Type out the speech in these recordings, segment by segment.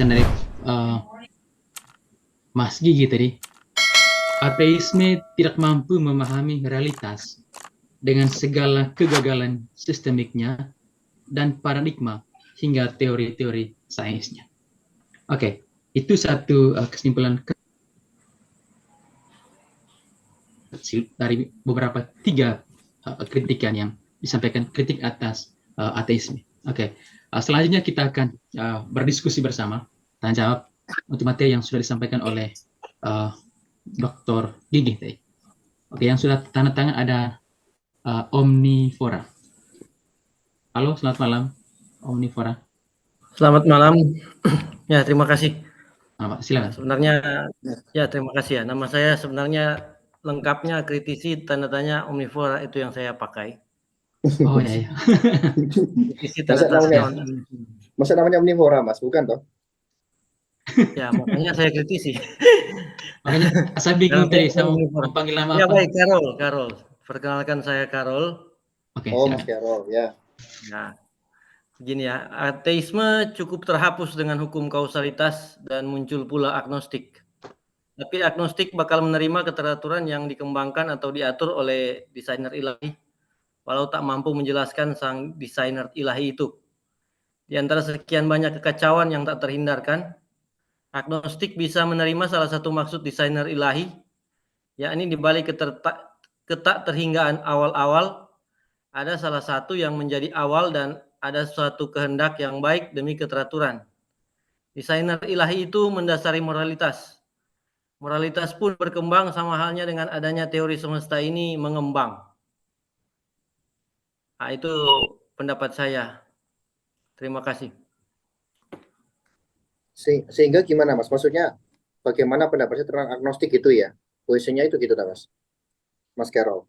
dari uh, Mas Gigi tadi, ateisme tidak mampu memahami realitas dengan segala kegagalan sistemiknya dan paradigma hingga teori-teori sainsnya. Oke, itu satu kesimpulan kecil dari beberapa tiga kritikan yang disampaikan, kritik atas ateisme. Oke, selanjutnya kita akan berdiskusi bersama, tanya jawab untuk materi yang sudah disampaikan oleh Dr. Gigi tadi. Oke, yang sudah tanda tangan ada Omnivora. Halo, selamat malam, Omnivora. Selamat malam. Ya, terima kasih. Silakan. Sebenarnya, ya terima kasih ya. Nama saya sebenarnya lengkapnya kritisi tanda tanya Omnivora, itu yang saya pakai. Oh ya, ya. Kritisi tanda tanya Omnivora. Masa namanya Omnivora, Mas? Bukan toh? Ya, makanya saya kritisi. Makanya saya bingung tadi, saya mau panggil nama ya, apa? baik, Karol. Perkenalkan saya Karol. Oke, oh, silakan. Mas Karol, ya. Nah, begini ya, ateisme cukup terhapus dengan hukum kausalitas dan muncul pula agnostik. Tapi agnostik bakal menerima keteraturan yang dikembangkan atau diatur oleh desainer ilahi, walau tak mampu menjelaskan sang desainer ilahi itu. Di antara sekian banyak kekacauan yang tak terhindarkan, agnostik bisa menerima salah satu maksud desainer ilahi, yakni di balik ketak terhinggaan awal-awal, ada salah satu yang menjadi awal dan ada suatu kehendak yang baik demi keteraturan. Desainer ilahi itu mendasari moralitas. Moralitas pun berkembang sama halnya dengan adanya teori semesta ini mengembang. Nah, itu pendapat saya. Terima kasih. Sehingga gimana, Mas? Maksudnya bagaimana pendapatnya tentang agnostik itu ya? Posisinya itu gitu, Mas? Mas Karol.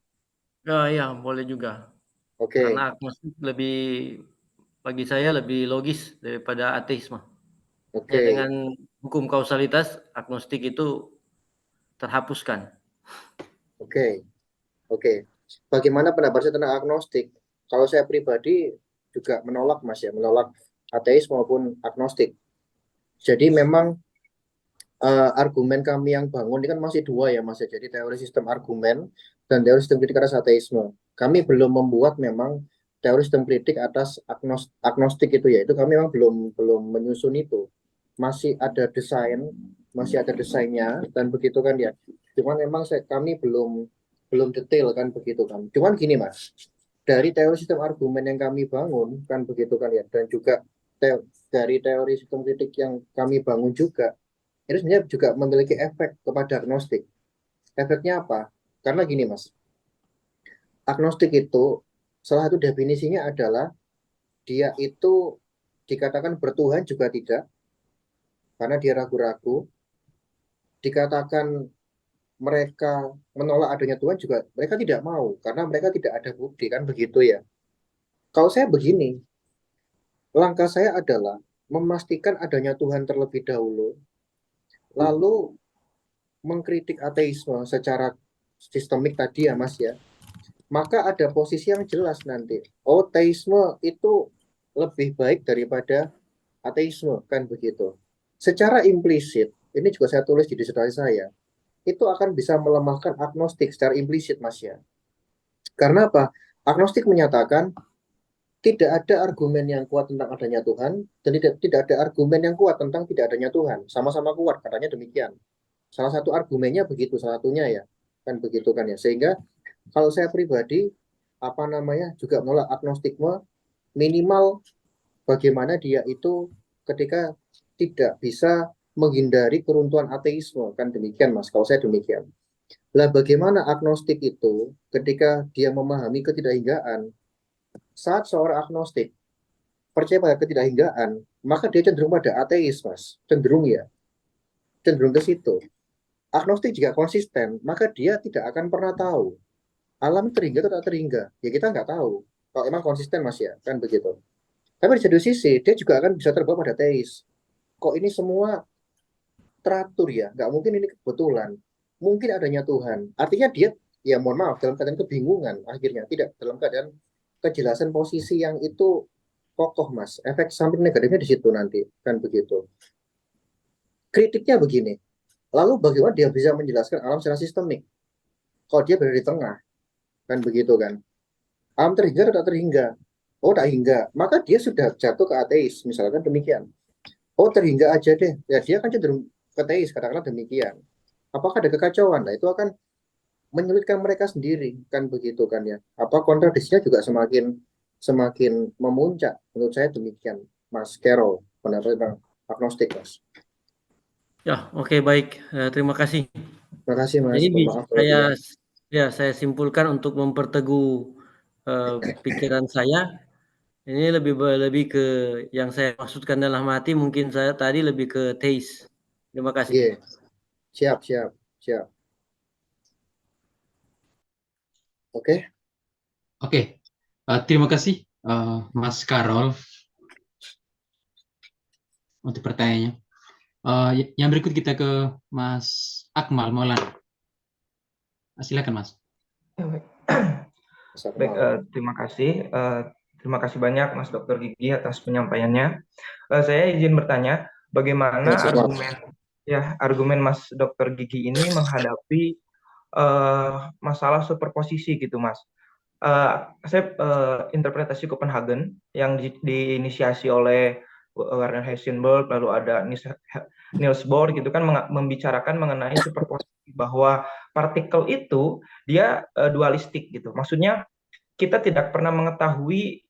Ya, boleh juga. Oke. Karena agnostik bagi saya lebih logis daripada ateisme. Oke. Ya, dengan hukum kausalitas, agnostik itu terhapuskan. Oke. Bagaimana pendapatnya tentang agnostik? Kalau saya pribadi juga menolak, Mas ya, menolak ateis maupun agnostik. Jadi memang argumen kami yang bangun ini kan masih dua ya, Mas ya. Jadi teori sistem argumen dan teori sistem kritik atas ateisme. Kami belum membuat memang teori sistem kritik atas agnostik itu ya. Itu kami memang belum menyusun itu. Masih ada desainnya dan begitu kan ya. Cuman memang kami belum detail kan begitu kan. Cuman gini, Mas. Dari teori sistem argumen yang kami bangun kan begitu kan ya, dan juga dari teori sistem kritik yang kami bangun juga, ini sebenarnya juga memiliki efek kepada agnostik. Efeknya apa? Karena gini, Mas, agnostik itu salah satu definisinya adalah dia itu dikatakan bertuhan juga tidak, karena dia ragu-ragu. Dikatakan mereka menolak adanya Tuhan juga mereka tidak mau, karena mereka tidak ada bukti, kan begitu ya. Kalau saya begini, langkah saya adalah memastikan adanya Tuhan terlebih dahulu, lalu mengkritik ateisme secara sistemik tadi ya, Mas ya. Maka ada posisi yang jelas nanti. Oh, teisme itu lebih baik daripada ateisme, kan begitu. Secara implisit, ini juga saya tulis di disertasi saya, itu akan bisa melemahkan agnostik secara implisit, Mas ya. Karena apa? Agnostik menyatakan tidak ada argumen yang kuat tentang adanya Tuhan, dan tidak ada argumen yang kuat tentang tidak adanya Tuhan. Sama-sama kuat, katanya demikian. Salah satu argumennya begitu, salah satunya ya. Kan begitu kan ya. Sehingga kalau saya pribadi, apa namanya, juga menolak agnostikme, minimal bagaimana dia itu ketika tidak bisa menghindari keruntuhan ateisme, kan demikian, Mas, kalau saya demikian. Lah bagaimana agnostik itu ketika dia memahami ketidakhinggaan? Saat seorang agnostik percaya pada ketidakhinggaan, maka dia cenderung pada ateis, Mas. Cenderung ya. Cenderung ke situ. Agnostik jika konsisten, maka dia tidak akan pernah tahu alam terhingga atau tak terhingga. Ya kita nggak tahu. Kalau emang konsisten, Mas ya, kan begitu. Tapi di satu sisi, dia juga akan bisa terbawa pada teis. Kok ini semua teratur ya? Nggak mungkin ini kebetulan. Mungkin adanya Tuhan. Artinya dia, ya mohon maaf, dalam keadaan kebingungan akhirnya. Tidak, dalam keadaan kejelasan posisi yang itu kokoh, Mas. Efek samping negatifnya di situ nanti. Kan begitu. kritiknya begini, lalu bagaimana dia bisa menjelaskan alam secara sistemik kalau dia berada di tengah, kan begitu kan? Alam terhingga atau tak terhingga? Oh, tak hingga, maka dia sudah jatuh ke ateis, misalkan demikian. Oh, terhingga aja deh, ya dia kan cenderung ke ateis, katakanlah demikian. Apakah ada kekacauan? Nah, itu akan menyulitkan mereka sendiri, kan begitu kan ya? Apa kontradisinya juga semakin semakin memuncak? Menurut saya demikian, Mas Carol, pendapat tentang agnostik, Mas. Ya, oke, baik. Terima kasih. Terima kasih, Mas. Jadi Mohon maaf kalau kurang. saya simpulkan untuk memperteguh pikiran saya. Ini lebih ke yang saya maksudkan dalam hati. Mungkin saya tadi lebih ke teis. Terima kasih. Iya, siap, siap, siap. Oke, Oke, terima kasih Mas Karol untuk pertanyaannya. Yang berikut kita ke Mas Akmal Maulana. Silakan Mas. Ya, baik. Mas Baik, Akmal. terima kasih. Terima kasih banyak Mas Dr. Gigi atas penyampaiannya. Saya izin bertanya, bagaimana Mas Akmal. argumen Mas Dr. Gigi ini menghadapi masalah superposisi gitu, Mas. Saya interpretasi Copenhagen yang diinisiasi oleh Werner Heisenberg, lalu ada Niels Bohr gitu kan membicarakan mengenai superposisi, bahwa partikel itu dia dualistik gitu. Maksudnya kita tidak pernah mengetahui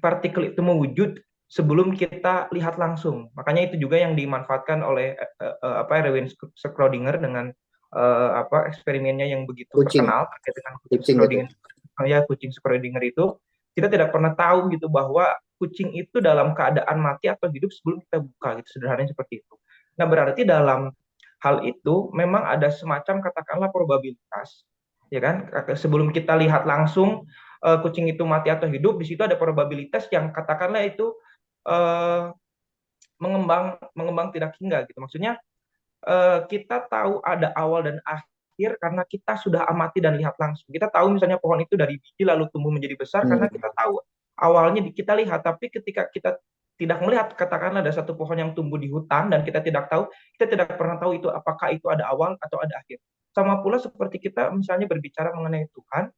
partikel itu mewujud sebelum kita lihat langsung. Makanya itu juga yang dimanfaatkan oleh Erwin Schrödinger dengan eksperimennya yang begitu Kucing, terkenal terkait dengan kucing kucing gitu. Schrödinger. Kucing Schrödinger itu kita tidak pernah tahu gitu bahwa kucing itu dalam keadaan mati atau hidup sebelum kita buka gitu, sederhananya seperti itu. Nah, berarti dalam hal itu memang ada semacam katakanlah probabilitas, ya kan? Sebelum kita lihat langsung kucing itu mati atau hidup, di situ ada probabilitas yang katakanlah itu uh, mengembang tidak hingga gitu. Maksudnya kita tahu ada awal dan akhir karena kita sudah amati dan lihat langsung. Kita tahu misalnya pohon itu dari biji lalu tumbuh menjadi besar karena kita tahu awalnya kita lihat, tapi ketika kita tidak melihat, katakanlah ada satu pohon yang tumbuh di hutan dan kita tidak tahu, kita tidak pernah tahu itu apakah itu ada awal atau ada akhir. Sama pula seperti kita misalnya berbicara mengenai Tuhan,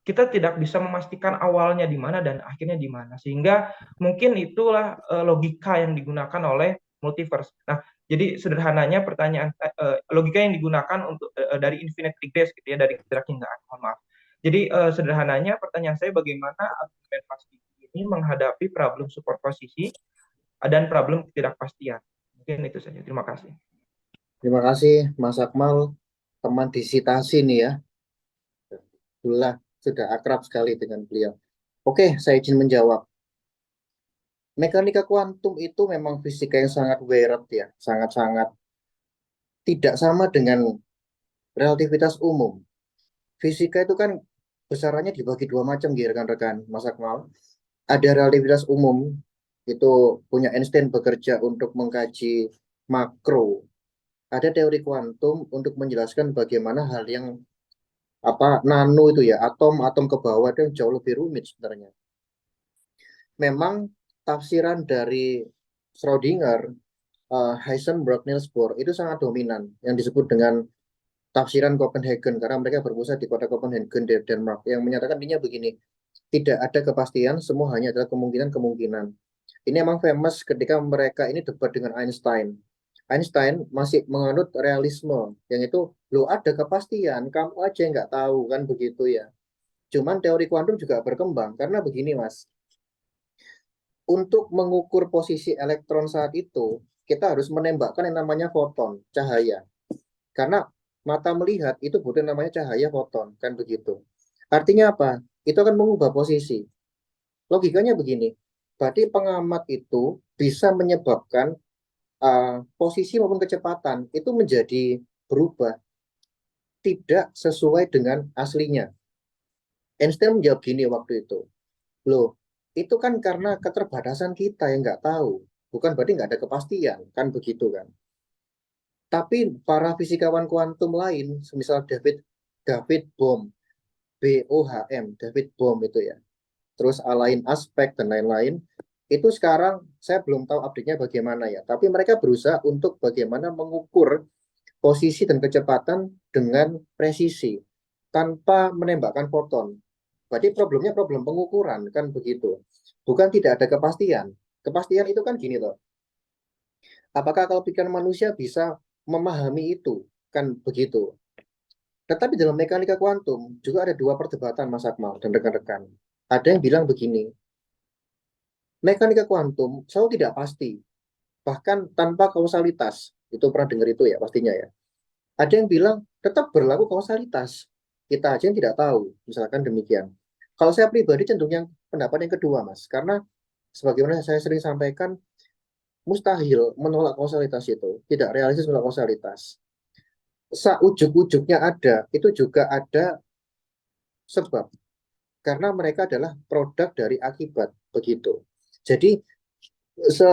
kita tidak bisa memastikan awalnya di mana dan akhirnya di mana. Sehingga mungkin itulah logika yang digunakan oleh multiverse. Nah, jadi sederhananya pertanyaan logika yang digunakan untuk dari infinite regress gitu ya, dari tidak hinggaan. Mohon maaf. Jadi sederhananya pertanyaan saya, bagaimana argumen pasti ini menghadapi problem superposisi dan problem ketidakpastian. Mungkin itu saja. Terima kasih. Terima kasih, Mas Akmal, teman disitasi nih ya. Sudah akrab sekali dengan beliau. Oke, saya izin menjawab. Mekanika kuantum itu memang fisika yang sangat weird ya, sangat-sangat tidak sama dengan relativitas umum. Fisika itu kan besarannya dibagi dua macam, gitu rekan-rekan, Mas Akmal. Ada relativitas umum, itu punya Einstein bekerja untuk mengkaji makro. Ada teori kuantum untuk menjelaskan bagaimana hal yang nano itu ya, atom ke bawah itu yang jauh lebih rumit sebenarnya. Memang tafsiran dari Schrödinger, Heisenberg, Niels Bohr itu sangat dominan yang disebut dengan tafsiran Copenhagen, karena mereka berpusat di kota Copenhagen, Denmark, yang menyatakan intinya begini, tidak ada kepastian, semua hanya adalah kemungkinan-kemungkinan. Ini emang famous ketika mereka ini debat dengan Einstein. Einstein masih menganut realisme, yang itu lo ada kepastian, kamu aja yang nggak tahu, kan begitu ya. Cuman teori kuantum juga berkembang karena begini, Mas. Untuk mengukur posisi elektron saat itu, kita harus menembakkan yang namanya foton, cahaya. Karena mata melihat itu butuh namanya cahaya foton, kan begitu. Artinya apa? Itu akan mengubah posisi. Logikanya begini, berarti pengamat itu bisa menyebabkan posisi maupun kecepatan itu menjadi berubah, tidak sesuai dengan aslinya. Einstein menjawab gini waktu itu, loh, itu kan karena keterbatasan kita yang nggak tahu, bukan berarti nggak ada kepastian, kan begitu kan. Tapi para fisikawan kuantum lain, misal David Bohm, David Bohm itu ya, terus Alain Aspect dan lain-lain, Itu sekarang saya belum tahu update-nya bagaimana ya, tapi mereka berusaha untuk bagaimana mengukur posisi dan kecepatan dengan presisi tanpa menembakkan foton. Berarti problemnya problem pengukuran kan begitu. Bukan tidak ada kepastian. Kepastian itu kan gini loh. Apakah kalau pikiran manusia bisa memahami itu? Kan begitu. Tetapi dalam mekanika kuantum juga ada dua perdebatan Mas Akmal dan rekan-rekan. Ada yang bilang begini, mekanika kuantum selalu tidak pasti, bahkan tanpa kausalitas. Itu pernah dengar itu ya pastinya ya. Ada yang bilang tetap berlaku kausalitas. Kita aja yang tidak tahu, misalkan demikian. Kalau saya pribadi cenderung yang pendapat yang kedua, Mas. Karena sebagaimana saya sering sampaikan, mustahil menolak kausalitas itu. Tidak realistis menolak kausalitas. Ujuk-ujuknya ada, itu juga ada sebab. Karena mereka adalah produk dari akibat, begitu. Jadi, se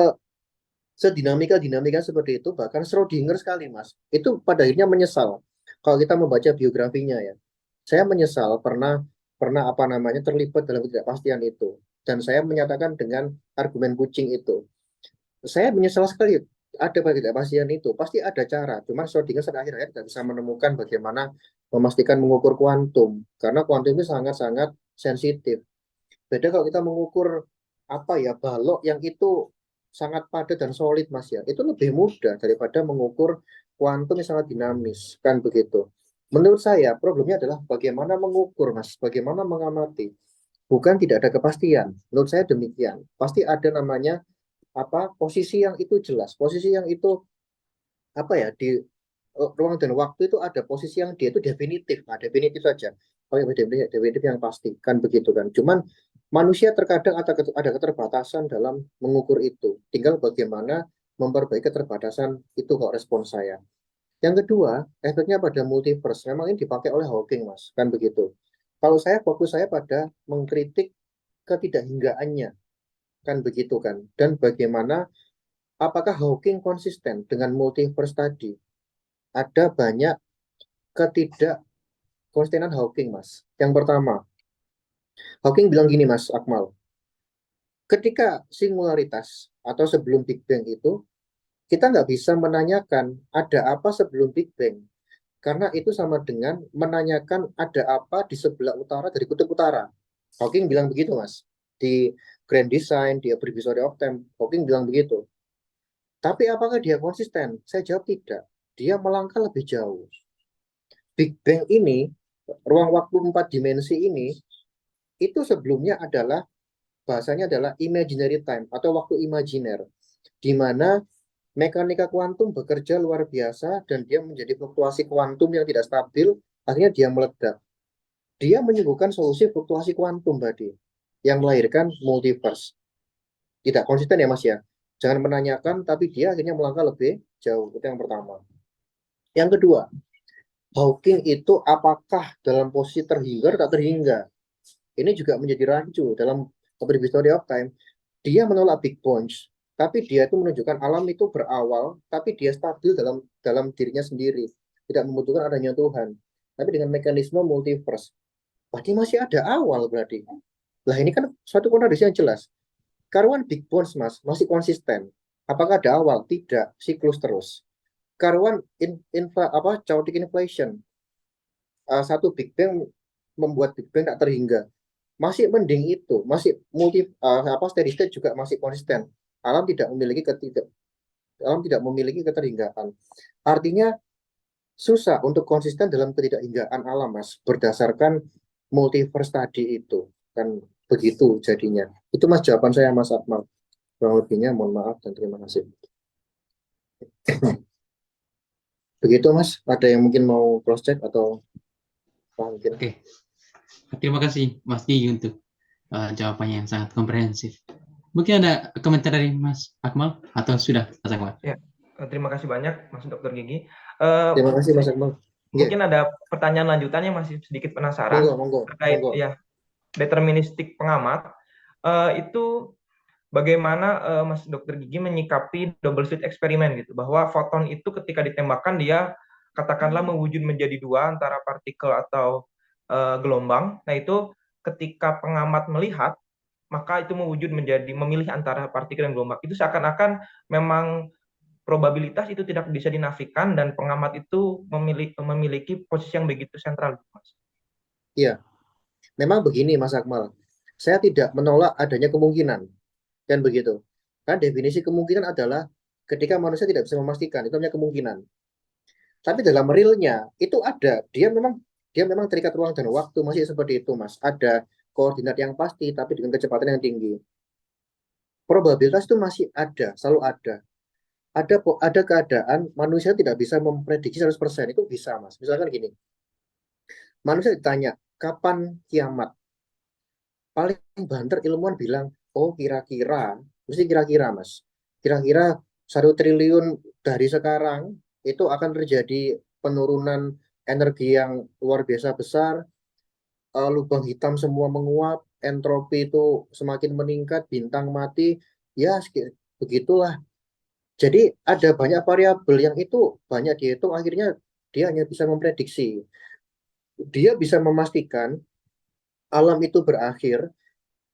sedinamika-dinamika seperti itu, bahkan Schrödinger sekali, Mas. Itu pada akhirnya menyesal. Kalau kita membaca biografinya ya, saya menyesal pernah pernah apa namanya terlibat dalam ketidakpastian itu. Dan saya menyatakan dengan argumen kucing itu. Saya menyesal sekali ada pada ketidakpastian itu. Pasti ada cara. Cuma Schrödinger sampai akhirnya tidak bisa menemukan bagaimana memastikan mengukur kuantum. Karena kuantum itu sangat-sangat sensitif. Beda kalau kita mengukur apa ya balok yang itu sangat padat dan solid Mas ya. Itu lebih mudah daripada mengukur kuantum yang sangat dinamis kan begitu. Menurut saya problemnya adalah bagaimana mengukur Mas, bagaimana mengamati. Bukan tidak ada kepastian. Menurut saya demikian. Pasti ada namanya apa posisi yang itu jelas, posisi yang itu apa ya di ruang dan waktu itu ada posisi yang dia itu definitif, nah definitif saja. Oh yang definitif, definitif yang pasti kan begitu kan. Cuman manusia terkadang ada keterbatasan dalam mengukur itu. Tinggal bagaimana memperbaiki keterbatasan itu kok respon saya. Yang kedua, efeknya pada multiverse. Memang ini dipakai oleh Hawking, Mas, kan begitu. Kalau saya fokus saya pada mengkritik ketidakhinggaannya, kan begitu kan. Dan bagaimana apakah Hawking konsisten dengan multiverse tadi? Ada banyak ketidakkonsistenan Hawking, Mas. Yang pertama, Hawking bilang gini, Mas Akmal. Ketika singularitas atau sebelum Big Bang itu, kita nggak bisa menanyakan ada apa sebelum Big Bang. Karena itu sama dengan menanyakan ada apa di sebelah utara dari kutub utara. Hawking bilang begitu, Mas. Di Grand Design, di A Brief History of Time, Hawking bilang begitu. Tapi apakah dia konsisten? Saya jawab tidak. Dia melangkah lebih jauh. Big Bang ini, ruang waktu 4 dimensi ini, itu sebelumnya adalah, bahasanya adalah imaginary time, atau waktu imajiner, di mana mekanika kuantum bekerja luar biasa, dan dia menjadi fluktuasi kuantum yang tidak stabil, akhirnya dia meledak. Dia menyembuhkan solusi fluktuasi kuantum tadi, yang melahirkan multiverse. Tidak konsisten ya Mas ya. Jangan menanyakan, tapi dia akhirnya melangkah lebih jauh. Itu yang pertama. Yang kedua, Hawking itu apakah dalam posisi terhingga atau tak terhingga? Ini juga menjadi rancu dalam Brief History of Time. Dia menolak Big Bunch, tapi dia itu menunjukkan alam itu berawal, tapi dia stabil dalam dirinya sendiri, tidak membutuhkan adanya Tuhan. Tapi dengan mekanisme multiverse, berarti masih ada awal berarti. Lah ini kan suatu kontradiksi yang jelas. Karuan Big Bunch Mas masih konsisten. Apakah ada awal? Tidak, siklus terus. Karuan chaotic inflation, satu Big Bang membuat Big Bang tak terhingga. Masih mending itu, masih steady state juga masih konsisten. Alam tidak memiliki keterhinggaan. Artinya susah untuk konsisten dalam ketidakhinggaan alam, Mas, berdasarkan multiverse tadi itu. Kan begitu jadinya. Itu Mas jawaban saya Mas Akmal. Kurang lebihnya mohon maaf dan terima kasih. Begitu Mas, ada yang mungkin mau cross check atau mungkin? Oke. Terima kasih Mas Gigi untuk jawabannya yang sangat komprehensif. Mungkin ada komentar dari Mas Akmal atau sudah Mas Akmal? Ya, terima kasih banyak Mas Dr. Gigi. Terima kasih Mas Akmal. Mungkin ada pertanyaan lanjutannya, masih sedikit penasaran terkait ya deterministik pengamat. Itu bagaimana Mas Dr. Gigi menyikapi double slit eksperimen gitu, bahwa foton itu ketika ditembakkan dia katakanlah mewujud menjadi dua antara partikel atau gelombang. Nah itu ketika pengamat melihat maka itu mewujud menjadi memilih antara partikel dan gelombang. Itu seakan-akan memang probabilitas itu tidak bisa dinafikan dan pengamat itu memiliki posisi yang begitu sentral, Mas. Iya, memang begini Mas Akmal. Saya tidak menolak adanya kemungkinan, kan begitu. Kan definisi kemungkinan adalah ketika manusia tidak bisa memastikan, itu hanya kemungkinan. Tapi dalam realnya itu ada, dia memang terikat ruang dan waktu masih seperti itu, Mas. Ada koordinat yang pasti, tapi dengan kecepatan yang tinggi. Probabilitas itu masih ada, selalu ada. Ada keadaan manusia tidak bisa memprediksi 100%, itu bisa, Mas. Misalkan gini, manusia ditanya, kapan kiamat? Paling banter ilmuwan bilang, oh kira-kira, mesti kira-kira, Mas. Kira-kira 1 triliun dari sekarang itu akan terjadi penurunan energi yang luar biasa besar, lubang hitam semua menguap, entropi itu semakin meningkat, bintang mati, ya begitulah. Jadi ada banyak variabel yang itu banyak dihitung, akhirnya dia hanya bisa memprediksi. Dia bisa memastikan alam itu berakhir,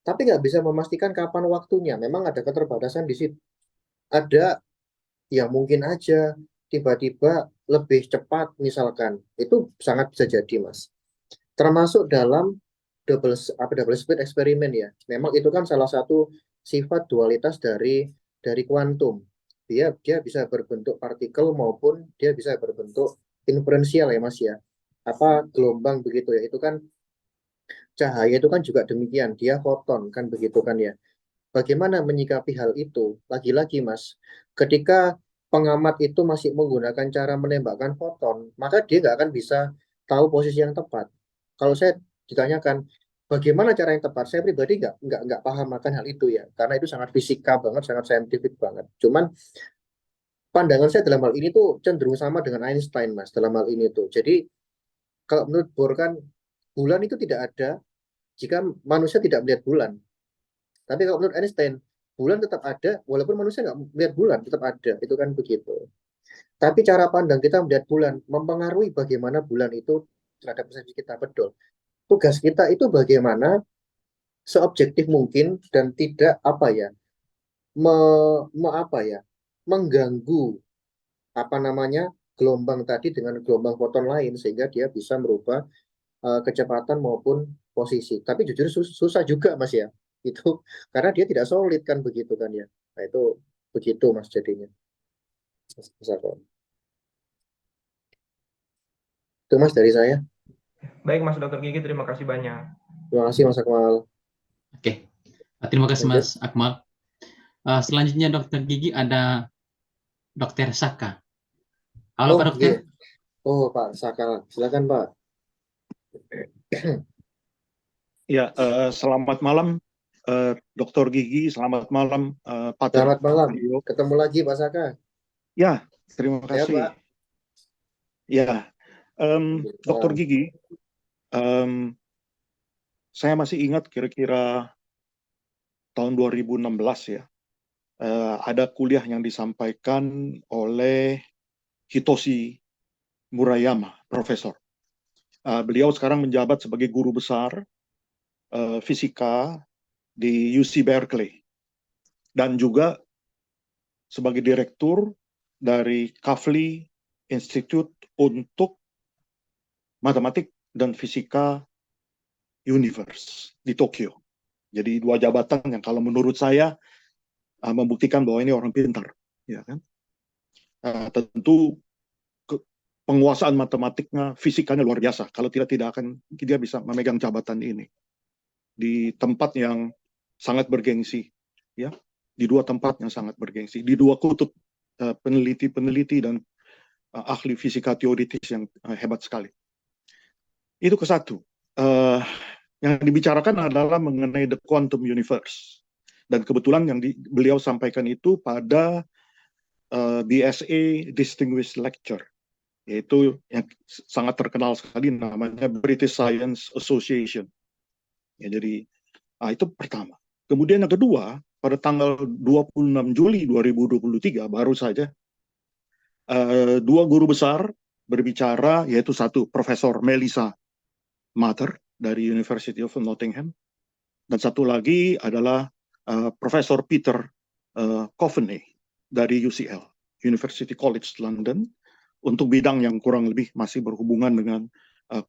tapi nggak bisa memastikan kapan waktunya. Memang ada keterbatasan di situ. Ada yang mungkin aja tiba-tiba lebih cepat misalkan. Itu sangat bisa jadi, Mas. Termasuk dalam double slit eksperimen ya. Memang itu kan salah satu sifat dualitas dari kuantum. Dia bisa berbentuk partikel maupun dia bisa berbentuk inferensial ya Mas ya. Apa gelombang begitu ya. Itu kan cahaya itu kan juga demikian, dia foton kan begitu kan ya. Bagaimana menyikapi hal itu? Lagi-lagi Mas, ketika pengamat itu masih menggunakan cara menembakkan foton, maka dia nggak akan bisa tahu posisi yang tepat. Kalau saya ditanyakan, bagaimana cara yang tepat? Saya pribadi nggak paham akan hal itu ya, karena itu sangat fisika banget, sangat saintifik banget. Cuman pandangan saya dalam hal ini tuh cenderung sama dengan Einstein, Mas, dalam hal ini tuh. Jadi kalau menurut Bohr kan, bulan itu tidak ada jika manusia tidak melihat bulan. Tapi kalau menurut Einstein, bulan tetap ada, walaupun manusia nggak melihat bulan, tetap ada. Itu kan begitu. Tapi cara pandang kita melihat bulan mempengaruhi bagaimana bulan itu terhadap persepsi kita. Betul. Tugas kita itu bagaimana seobjektif mungkin dan tidak apa ya, apa ya, mengganggu apa namanya gelombang tadi dengan gelombang foton lain sehingga dia bisa merubah kecepatan maupun posisi. Tapi jujur susah juga Mas ya. Itu karena dia tidak solid kan begitu kan ya. Nah itu begitu Mas jadinya. Itu Mas dari saya. Baik Mas Dr. Gigi, terima kasih banyak. Terima kasih Mas Akmal. Oke, terima kasih Lanjut. Mas Akmal. Selanjutnya Dokter Gigi ada Dokter Saka. Halo Oh Pak Dokter. iya. Oh Pak Saka, silakan Pak. Ya, selamat malam Dr. Gigi, selamat malam Pak Selamat malam. Mario. Ketemu lagi Pak Saka. Ya, terima Ya kasih. Pak. Ya, Dr. Gigi, saya masih ingat kira-kira tahun 2016 ya, ada kuliah yang disampaikan oleh Hitoshi Murayama, profesor. Beliau sekarang menjabat sebagai guru besar fisika di UC Berkeley dan juga sebagai direktur dari Kavli Institute untuk Matematik dan Fisika Universe di Tokyo. Jadi 2 jabatan yang kalau menurut saya membuktikan bahwa ini orang pintar, ya kan? Tentu penguasaan matematiknya, fisikanya luar biasa. Kalau tidak akan dia bisa memegang jabatan ini di tempat yang sangat bergengsi, ya, di 2 tempat yang sangat bergengsi, di 2 kutub peneliti-peneliti dan ahli fisika teoritis yang hebat sekali. Itu ke satu. Yang dibicarakan adalah mengenai the quantum universe. Dan kebetulan yang beliau sampaikan itu pada BSA Distinguished Lecture, yaitu yang sangat terkenal sekali namanya British Science Association. Ya, jadi itu pertama. Kemudian yang kedua, pada tanggal 26 Juli 2023 baru saja 2 guru besar berbicara, yaitu satu Profesor Melissa Mather dari University of Nottingham dan satu lagi adalah Profesor Peter Coveney dari UCL, University College London, untuk bidang yang kurang lebih masih berhubungan dengan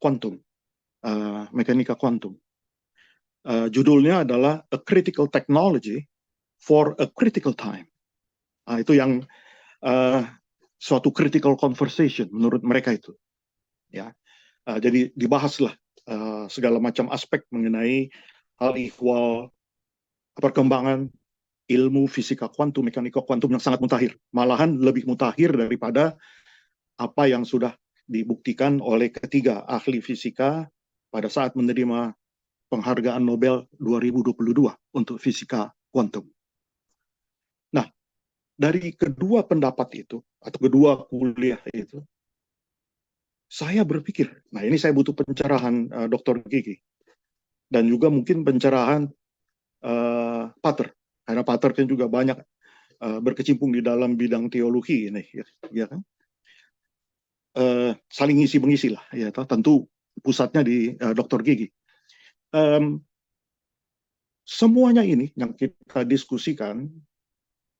kuantum, mekanika kuantum. Judulnya adalah A Critical Technology for a Critical Time. Itu yang suatu critical conversation menurut mereka itu. Ya, jadi dibahaslah segala macam aspek mengenai hal ihwal perkembangan ilmu fisika kuantum, mekanika kuantum yang sangat mutakhir, malahan lebih mutakhir daripada apa yang sudah dibuktikan oleh ketiga ahli fisika pada saat menerima penghargaan Nobel 2022 untuk fisika kuantum. Nah, dari kedua pendapat itu, atau kedua kuliah itu, saya berpikir, nah ini saya butuh pencerahan Dr. Gigi, dan juga mungkin pencerahan Pater, karena Pater kan juga banyak berkecimpung di dalam bidang teologi ini, ya kan? Saling ngisi mengisi lah, ya, tentu pusatnya di Dr. Gigi. Semuanya ini yang kita diskusikan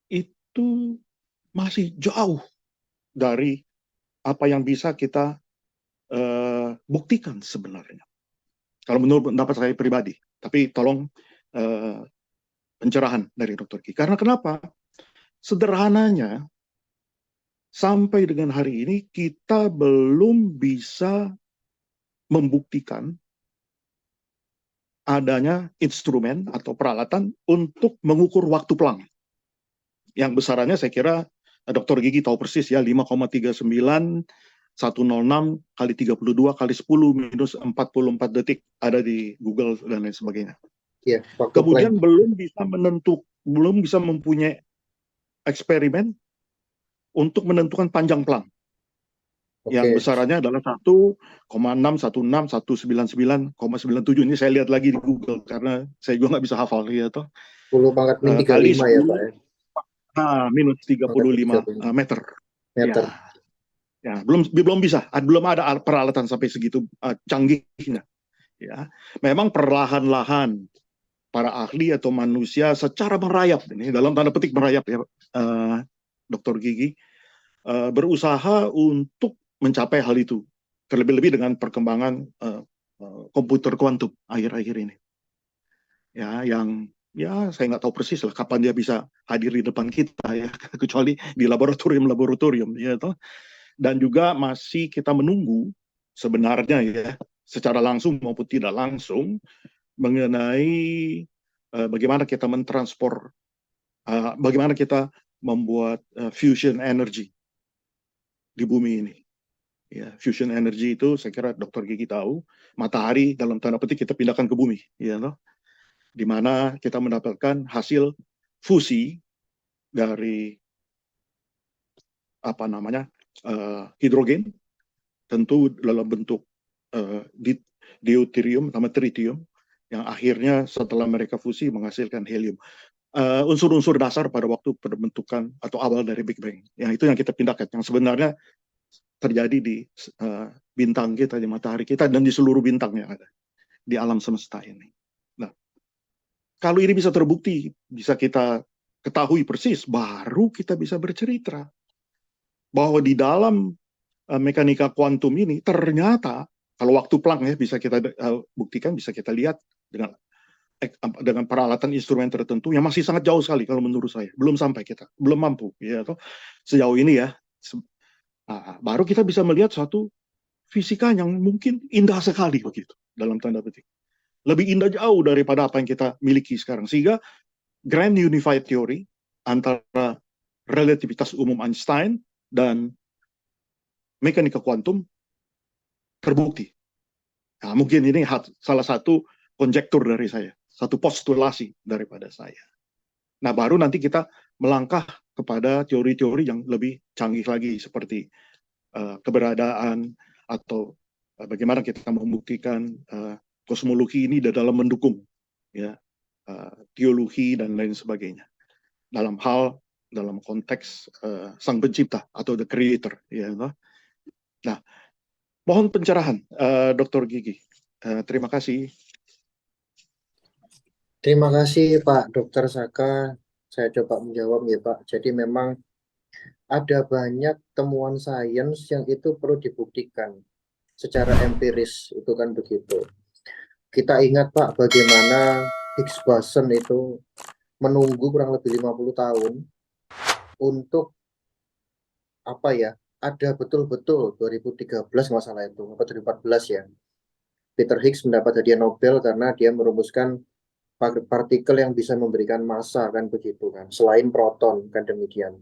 itu masih jauh dari apa yang bisa kita buktikan sebenarnya. Kalau menurut pendapat saya pribadi, tapi tolong pencerahan dari Dr. Gigi. Karena kenapa? Sederhananya, sampai dengan hari ini kita belum bisa membuktikan adanya instrumen atau peralatan untuk mengukur waktu Planck. Yang besarannya saya kira Dr. Gigi tahu persis ya, 5,39106 kali 32 kali 10 minus 44 detik, ada di Google dan lain sebagainya. Ya, kemudian belum bisa mempunyai eksperimen untuk menentukan panjang Planck. Yang besarannya adalah 1,616,199,97. Ini saya lihat lagi di Google karena saya juga nggak bisa hafal ya toh. 10 pangkat min 35 ya Pak ya. Minus 35 meter. Ya, belum bisa, belum ada peralatan sampai segitu canggihnya. Ya, memang perlahan-lahan para ahli atau manusia secara merayap, ini dalam tanda petik merayap ya, Dr. Gigi, berusaha untuk mencapai hal itu, terlebih-lebih dengan perkembangan komputer kuantum akhir-akhir ini. Ya, yang ya saya nggak tahu persis lah kapan dia bisa hadir di depan kita ya, kecuali di laboratorium ya toh. Dan juga masih kita menunggu sebenarnya ya, secara langsung maupun tidak langsung, mengenai bagaimana kita mentransport, bagaimana kita membuat fusion energy di bumi ini. Ya, fusion energy itu saya kira Dr. Gigi tahu, matahari dalam tanda petik kita pindahkan ke bumi, ya toh, di mana kita mendapatkan hasil fusi dari apa namanya hidrogen, tentu dalam bentuk deuterium sama tritium, yang akhirnya setelah mereka fusi menghasilkan helium. Unsur-unsur dasar pada waktu pembentukan atau awal dari Big Bang. Yang itu yang kita pindahkan, yang sebenarnya terjadi di bintang kita, di matahari kita, dan di seluruh bintang yang ada di alam semesta ini. Nah, kalau ini bisa terbukti, bisa kita ketahui persis, baru kita bisa bercerita bahwa di dalam mekanika kuantum ini ternyata kalau waktu Planck ya bisa kita buktikan, bisa kita lihat dengan peralatan instrumen tertentu yang masih sangat jauh sekali kalau menurut saya, belum sampai, kita belum mampu ya toh sejauh ini ya. Baru kita bisa melihat suatu fisika yang mungkin indah sekali begitu, dalam tanda petik. Lebih indah jauh daripada apa yang kita miliki sekarang. Sehingga Grand Unified Theory antara relativitas umum Einstein dan mekanika kuantum terbukti. Nah, mungkin ini salah satu konjektur dari saya, satu postulasi daripada saya. Nah, baru nanti kita melangkah kepada teori-teori yang lebih canggih lagi, seperti keberadaan atau bagaimana kita membuktikan kosmologi ini dalam mendukung ya teologi dan lain sebagainya dalam konteks sang pencipta atau the creator ya. Nah, mohon pencerahan Dr. Gigi. Terima kasih. Terima kasih Pak Dokter Saka. Saya coba menjawab ya Pak. Jadi memang ada banyak temuan sains yang itu perlu dibuktikan secara empiris, itu kan begitu. Kita ingat Pak bagaimana Higgs boson itu menunggu kurang lebih 50 tahun untuk apa ya? Ada betul-betul 2013 masalah itu, atau 2014 ya. Peter Higgs mendapat hadiah Nobel karena dia merumuskan partikel yang bisa memberikan massa kan begitu kan, selain proton kan demikian.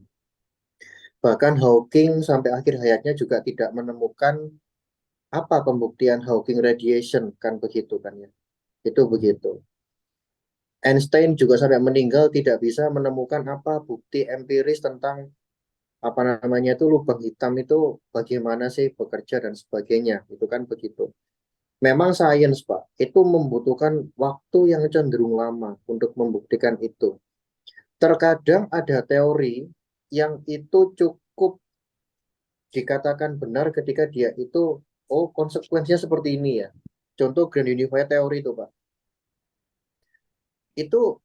Bahkan Hawking sampai akhir hayatnya juga tidak menemukan apa pembuktian Hawking radiation kan begitu kan ya. Itu begitu. Einstein juga sampai meninggal tidak bisa menemukan apa bukti empiris tentang apa namanya itu lubang hitam itu bagaimana sih bekerja dan sebagainya. Itu kan begitu. Memang sains, Pak, itu membutuhkan waktu yang cenderung lama untuk membuktikan itu. Terkadang ada teori yang itu cukup dikatakan benar ketika dia itu, oh konsekuensinya seperti ini ya. Contoh Grand Unified Theory itu, Pak. Itu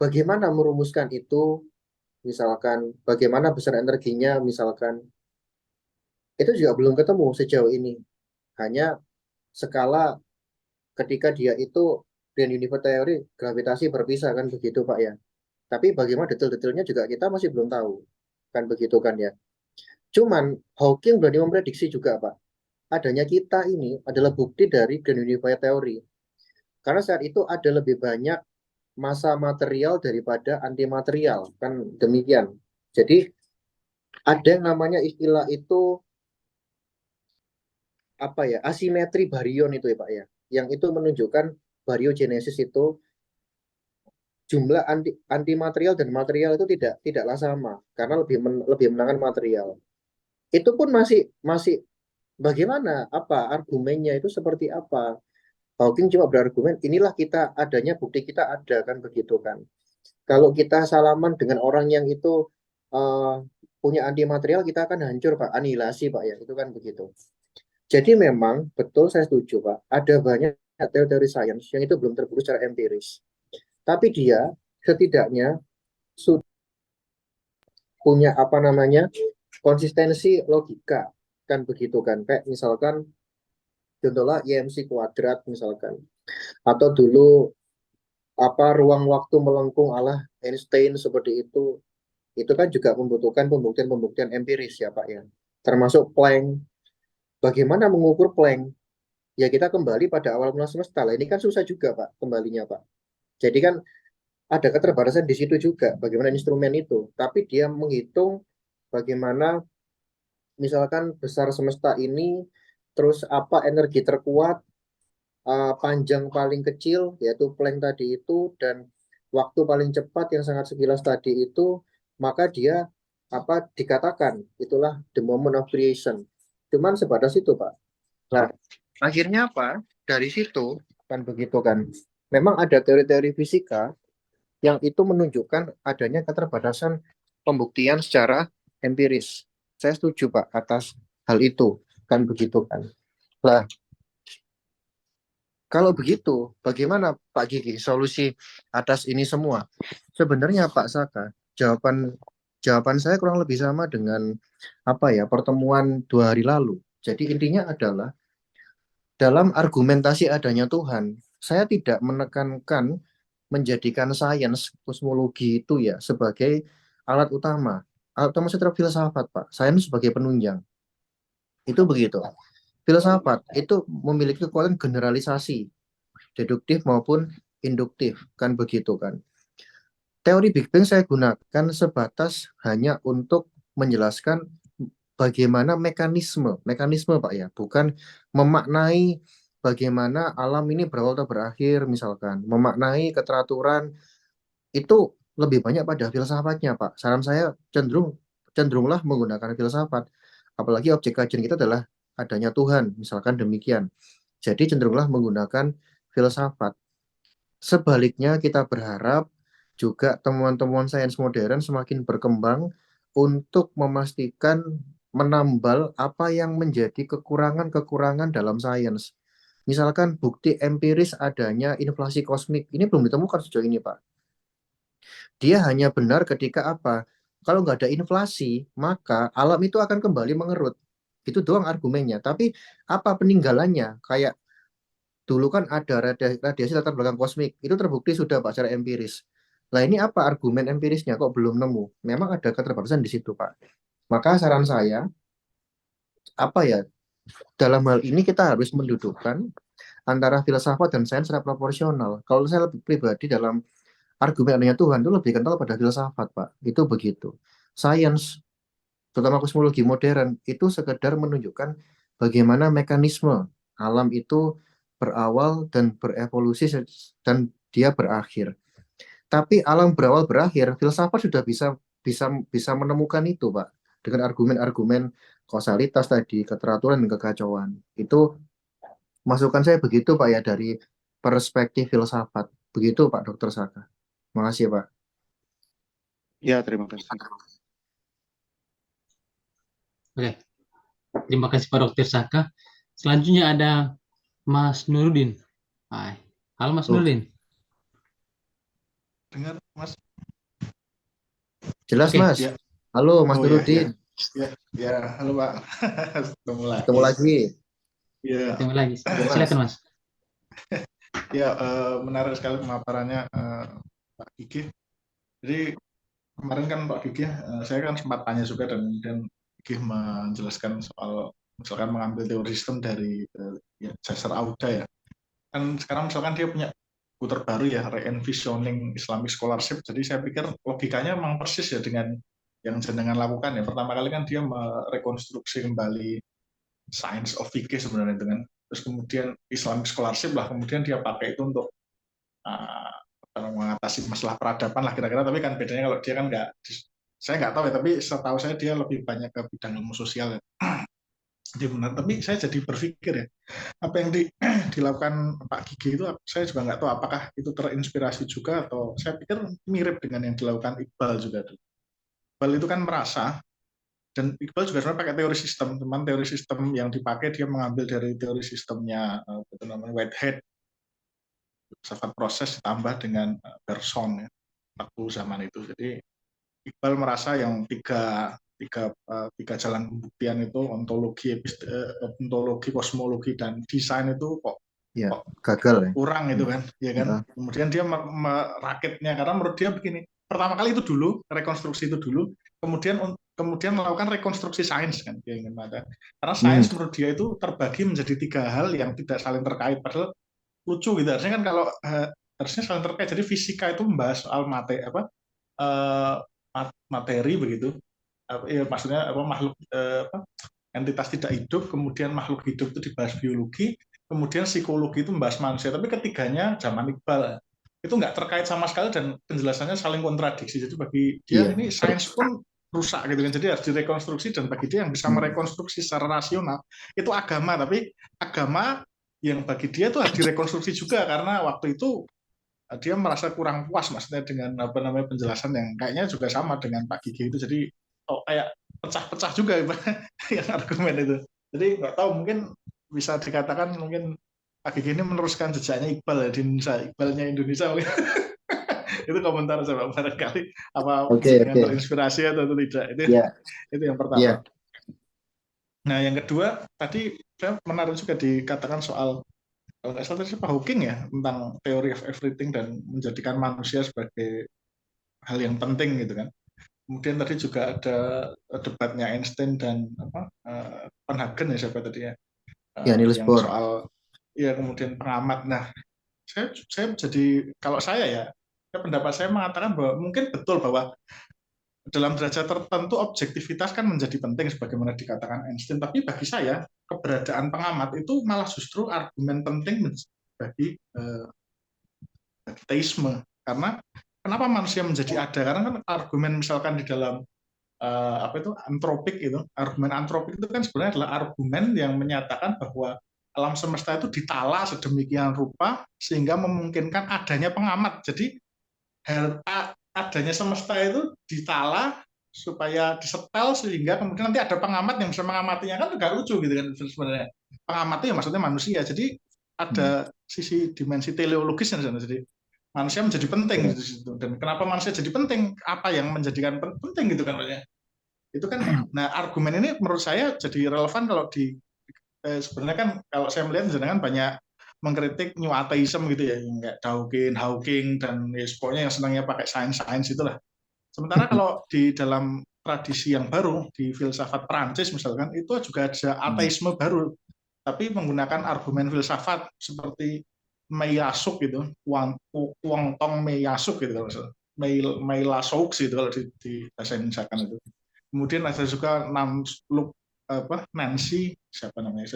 bagaimana merumuskan itu, misalkan bagaimana besar energinya, misalkan itu juga belum ketemu sejauh ini. Hanya skala ketika dia itu Grand Unified Theory gravitasi berpisah kan begitu, Pak ya. Tapi bagaimana detail-detailnya juga kita masih belum tahu. Kan begitu kan ya. Cuman Hawking berani memprediksi juga, Pak. Adanya kita ini adalah bukti dari Grand Unified Theory. Karena saat itu ada lebih banyak massa material daripada antimaterial. Kan demikian. Jadi ada yang namanya istilah itu apa ya, asimetri baryon itu ya Pak ya. Yang itu menunjukkan bariogenesis itu jumlah antimaterial dan material itu tidaklah sama karena lebih menangan material. Itu pun masih masih bagaimana apa argumennya itu seperti apa? Hawking cuma berargumen inilah kita adanya bukti kita ada kan begitu kan. Kalau kita salaman dengan orang yang itu uh, punya antimaterial kita akan hancur Pak, anihilasi Pak ya, itu kan begitu. Jadi memang betul saya setuju Pak, ada banyak teori-teori sains yang itu belum terbukti secara empiris. Tapi dia setidaknya sudah punya apa namanya konsistensi logika kan begitu kan. Kayak misalkan contohnya IMC kuadrat misalkan, atau dulu apa ruang waktu melengkung ala Einstein seperti itu kan juga membutuhkan pembuktian-pembuktian empiris ya Pak ya. Termasuk Planck. Bagaimana mengukur Planck? Ya kita kembali pada awal mula semesta. Lah ini kan susah juga Pak kembalinya Pak. Jadi kan ada keterbatasan di situ juga bagaimana instrumen itu. Tapi dia menghitung bagaimana misalkan besar semesta ini, terus apa energi terkuat, panjang paling kecil yaitu Planck tadi itu, dan waktu paling cepat yang sangat sekilas tadi itu, maka dia apa dikatakan itulah the moment of creation. Cuman sebatas itu Pak. Nah, akhirnya apa? Dari situ kan begitu kan. Memang ada teori-teori fisika yang itu menunjukkan adanya keterbatasan pembuktian secara empiris. Saya setuju Pak atas hal itu kan begitu kan. Lah, kalau begitu, bagaimana Pak Gigi solusi atas ini semua? Sebenarnya Pak Saka, jawaban saya kurang lebih sama dengan apa ya pertemuan 2 hari lalu. Jadi intinya adalah dalam argumentasi adanya Tuhan, saya tidak menekankan menjadikan sains kosmologi itu ya sebagai alat utama. Alat utama secara filsafat, Pak. Sains sebagai penunjang. Itu begitu. Filsafat itu memiliki kekuatan generalisasi, deduktif maupun induktif, kan begitu kan. Teori Big Bang saya gunakan sebatas hanya untuk menjelaskan bagaimana mekanisme Pak ya, bukan memaknai bagaimana alam ini berawal atau berakhir misalkan, memaknai keteraturan itu lebih banyak pada filsafatnya Pak. Saran saya cenderunglah menggunakan filsafat. Apalagi objek kajian kita adalah adanya Tuhan, misalkan demikian. Jadi cenderunglah menggunakan filsafat. Sebaliknya kita berharap juga temuan-temuan sains modern semakin berkembang untuk memastikan menambal apa yang menjadi kekurangan-kekurangan dalam sains. Misalkan bukti empiris adanya inflasi kosmik, ini belum ditemukan sejauh ini, Pak. Dia hanya benar ketika apa? Kalau nggak ada inflasi, maka alam itu akan kembali mengerut. Itu doang argumennya. Tapi apa peninggalannya? Kayak dulu kan ada radiasi latar belakang kosmik. Itu terbukti sudah Pak secara empiris. Nah ini apa argumen empirisnya? Kok belum nemu? Memang ada keterbatasan di situ, Pak. Maka saran saya, apa ya? Dalam hal ini kita harus mendudukkan antara filsafat dan sains secara proporsional. Kalau saya lebih pribadi dalam argumen adanya Tuhan itu lebih kental pada filsafat, Pak. Itu begitu. Sains, terutama kosmologi modern, itu sekedar menunjukkan bagaimana mekanisme alam itu berawal dan berevolusi dan dia berakhir. Tapi alam berawal berakhir, filsafat sudah bisa menemukan itu, Pak. Dengan argumen-argumen kausalitas tadi, keteraturan dan kekacauan. Itu masukan saya begitu, Pak ya, dari perspektif filsafat. Begitu, Pak Dr. Saka. Makasih, Pak. Ya, terima kasih. Oke, terima kasih Pak Dr. Saka. Selanjutnya ada Mas Nurudin. Hai. Halo Mas Nurudin. Dengar Mas? Jelas, Oke. Mas. Ya. Halo Mas Oh, Nurudin. Ya, halo Pak. Ketemu lagi. Ketemu lagi. Ya, Ketemu lagi. Mas. Silakan Mas. ya menarik sekali pemaparannya Pak Gigi. Jadi kemarin kan Pak Gigi, saya kan sempat tanya juga dan kemudian Gigi menjelaskan soal misalkan mengambil teori sistem dari Jasar Auda ya. Kan sekarang misalkan dia punya buku terbaru ya, Re-envisioning Islamic Scholarship. Jadi saya pikir logikanya memang persis ya dengan yang jenengan lakukan ya. Pertama kali kan dia merekonstruksi kembali Science of Fikih sebenarnya dengan terus kemudian Islamic Scholarship lah, kemudian dia pakai itu untuk mengatasi masalah peradaban lah kira-kira. Tapi kan bedanya kalau dia kan nggak, saya nggak tahu ya, tapi setahu saya dia lebih banyak ke bidang ilmu sosial ya. Jadi benar, tapi saya jadi berpikir ya, apa yang dilakukan Pak Gigi itu saya juga nggak tahu apakah itu terinspirasi juga atau saya pikir mirip dengan yang dilakukan Iqbal juga. Iqbal itu kan merasa, dan Iqbal juga sebenarnya pakai teori sistem, teman teori sistem yang dipakai dia mengambil dari teori sistemnya Whitehead, filsafat proses ditambah dengan Bergson ya, waktu zaman itu. Jadi Iqbal merasa yang tiga jalan pembuktian itu ontologi, kosmologi dan desain itu kok gagal ya. Kurang itu kan, ya kan. Kemudian dia merakitnya karena menurut dia begini. Pertama kali itu dulu rekonstruksi itu dulu, kemudian melakukan rekonstruksi sains kan dia ingin ada. Karena sains menurut dia itu terbagi menjadi 3 hal yang tidak saling terkait. Padahal lucu gitu. Harusnya kan kalau harusnya saling terkait. Jadi fisika itu membahas soal materi begitu. Maksudnya makhluk entitas tidak hidup, kemudian makhluk hidup itu dibahas biologi, kemudian psikologi itu membahas manusia. Tapi ketiganya zaman Iqbal itu nggak terkait sama sekali dan penjelasannya saling kontradiksi. Jadi bagi dia ini sains pun rusak gitu kan. Jadi harus direkonstruksi dan bagi dia yang bisa merekonstruksi secara rasional itu agama. Tapi agama yang bagi dia itu harus direkonstruksi juga karena waktu itu dia merasa kurang puas maksudnya dengan penjelasan yang kayaknya juga sama dengan Pak Gigi itu. Jadi kayak pecah-pecah juga yang argumen itu. Jadi nggak tahu, mungkin bisa dikatakan mungkin Pak Gigi ini meneruskan jejaknya Iqbal ya di Indonesia, Iqbalnya Indonesia. Itu komentar saya barangkali apa terinspirasi atau tidak. Itu yang pertama. Nah yang kedua tadi saya menarik juga dikatakan soal kalau nggak salah tadi Pak Hawking ya tentang theory of everything dan menjadikan manusia sebagai hal yang penting gitu kan. Kemudian tadi juga ada debatnya Einstein dan Van Hagen ya siapa tadi ya, Niels Bohr soal ya kemudian pengamat. Nah saya jadi kalau saya ya pendapat saya mengatakan bahwa mungkin betul bahwa dalam derajat tertentu objektivitas kan menjadi penting sebagaimana dikatakan Einstein, tapi bagi saya keberadaan pengamat itu malah justru argumen penting bagi teisme. Karena kenapa manusia menjadi ada? Karena kan argumen misalkan di dalam antropik itu, argumen antropik itu kan sebenarnya adalah argumen yang menyatakan bahwa alam semesta itu ditala sedemikian rupa sehingga memungkinkan adanya pengamat. Jadi adanya semesta itu ditala supaya disetel sehingga kemudian nanti ada pengamat yang bisa mengamatinya, kan juga lucu gitu kan sebenarnya. Pengamat itu ya maksudnya manusia. Jadi ada sisi dimensi teleologisnya di sana. Jadi manusia menjadi penting di situ. Dan kenapa manusia jadi penting? Apa yang menjadikan penting gitu kan maksudnya? Itu kan, nah argumen ini menurut saya jadi relevan kalau sebenarnya kan kalau saya melihat jenengan banyak mengkritik new atheism gitu ya, yang kayak Hawking dan pokoknya yang senangnya pakai sains itulah. Sementara kalau di dalam tradisi yang baru di filsafat Prancis misalkan itu juga ada ateisme baru, tapi menggunakan argumen filsafat seperti Meillasuk gitu, Wang Tong Meillasuk gitu kalau misalnya, Meillasuk gitu kalau di bahasa Indonesia kan itu. Kemudian ada juga Nancy, siapa namanya,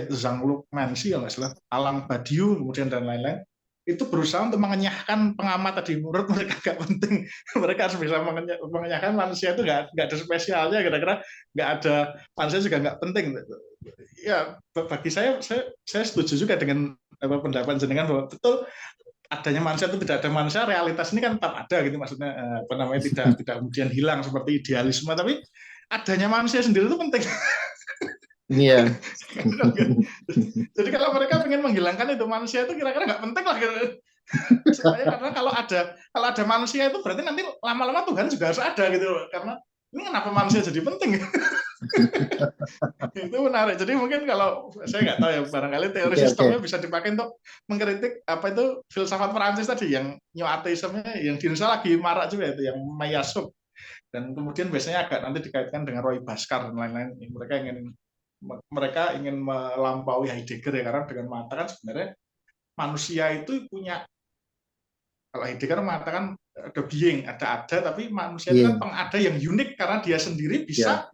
Jean-Luc Nancy kalau nggak salah, Alang Badiou, kemudian dan lain-lain, itu berusaha untuk mengenyahkan pengamat tadi. Menurut mereka nggak penting, mereka harus bisa mengenyahkan manusia itu nggak ada spesialnya, kira-kira nggak ada, manusia juga nggak penting. Ya bagi saya setuju juga dengan pendapat jenengan bahwa betul adanya manusia itu tidak ada manusia, realitas ini kan tetap ada gitu, maksudnya tidak kemudian hilang seperti idealisme, tapi adanya manusia sendiri itu penting. Iya. Jadi kalau mereka ingin menghilangkan itu manusia itu kira-kira nggak penting lah gitu. Karena kalau ada manusia itu berarti nanti lama-lama Tuhan juga harus ada gitu. Karena ini kenapa manusia jadi penting? Itu menarik. Jadi mungkin kalau saya nggak tahu ya, barangkali teori sistemnya bisa dipakai untuk mengkritik apa itu filsafat Perancis tadi yang new atheism-nya, yang di Indonesia lagi marak juga itu, yang Meillasuk. Dan kemudian biasanya agak nanti dikaitkan dengan Roy Bhaskar dan lain-lain. Mereka ingin melampaui Heidegger ya, karena dengan mengatakan sebenarnya manusia itu punya, kalau Heidegger mengatakan ada being, ada, tapi manusia itu kan pengada yang unik karena dia sendiri bisa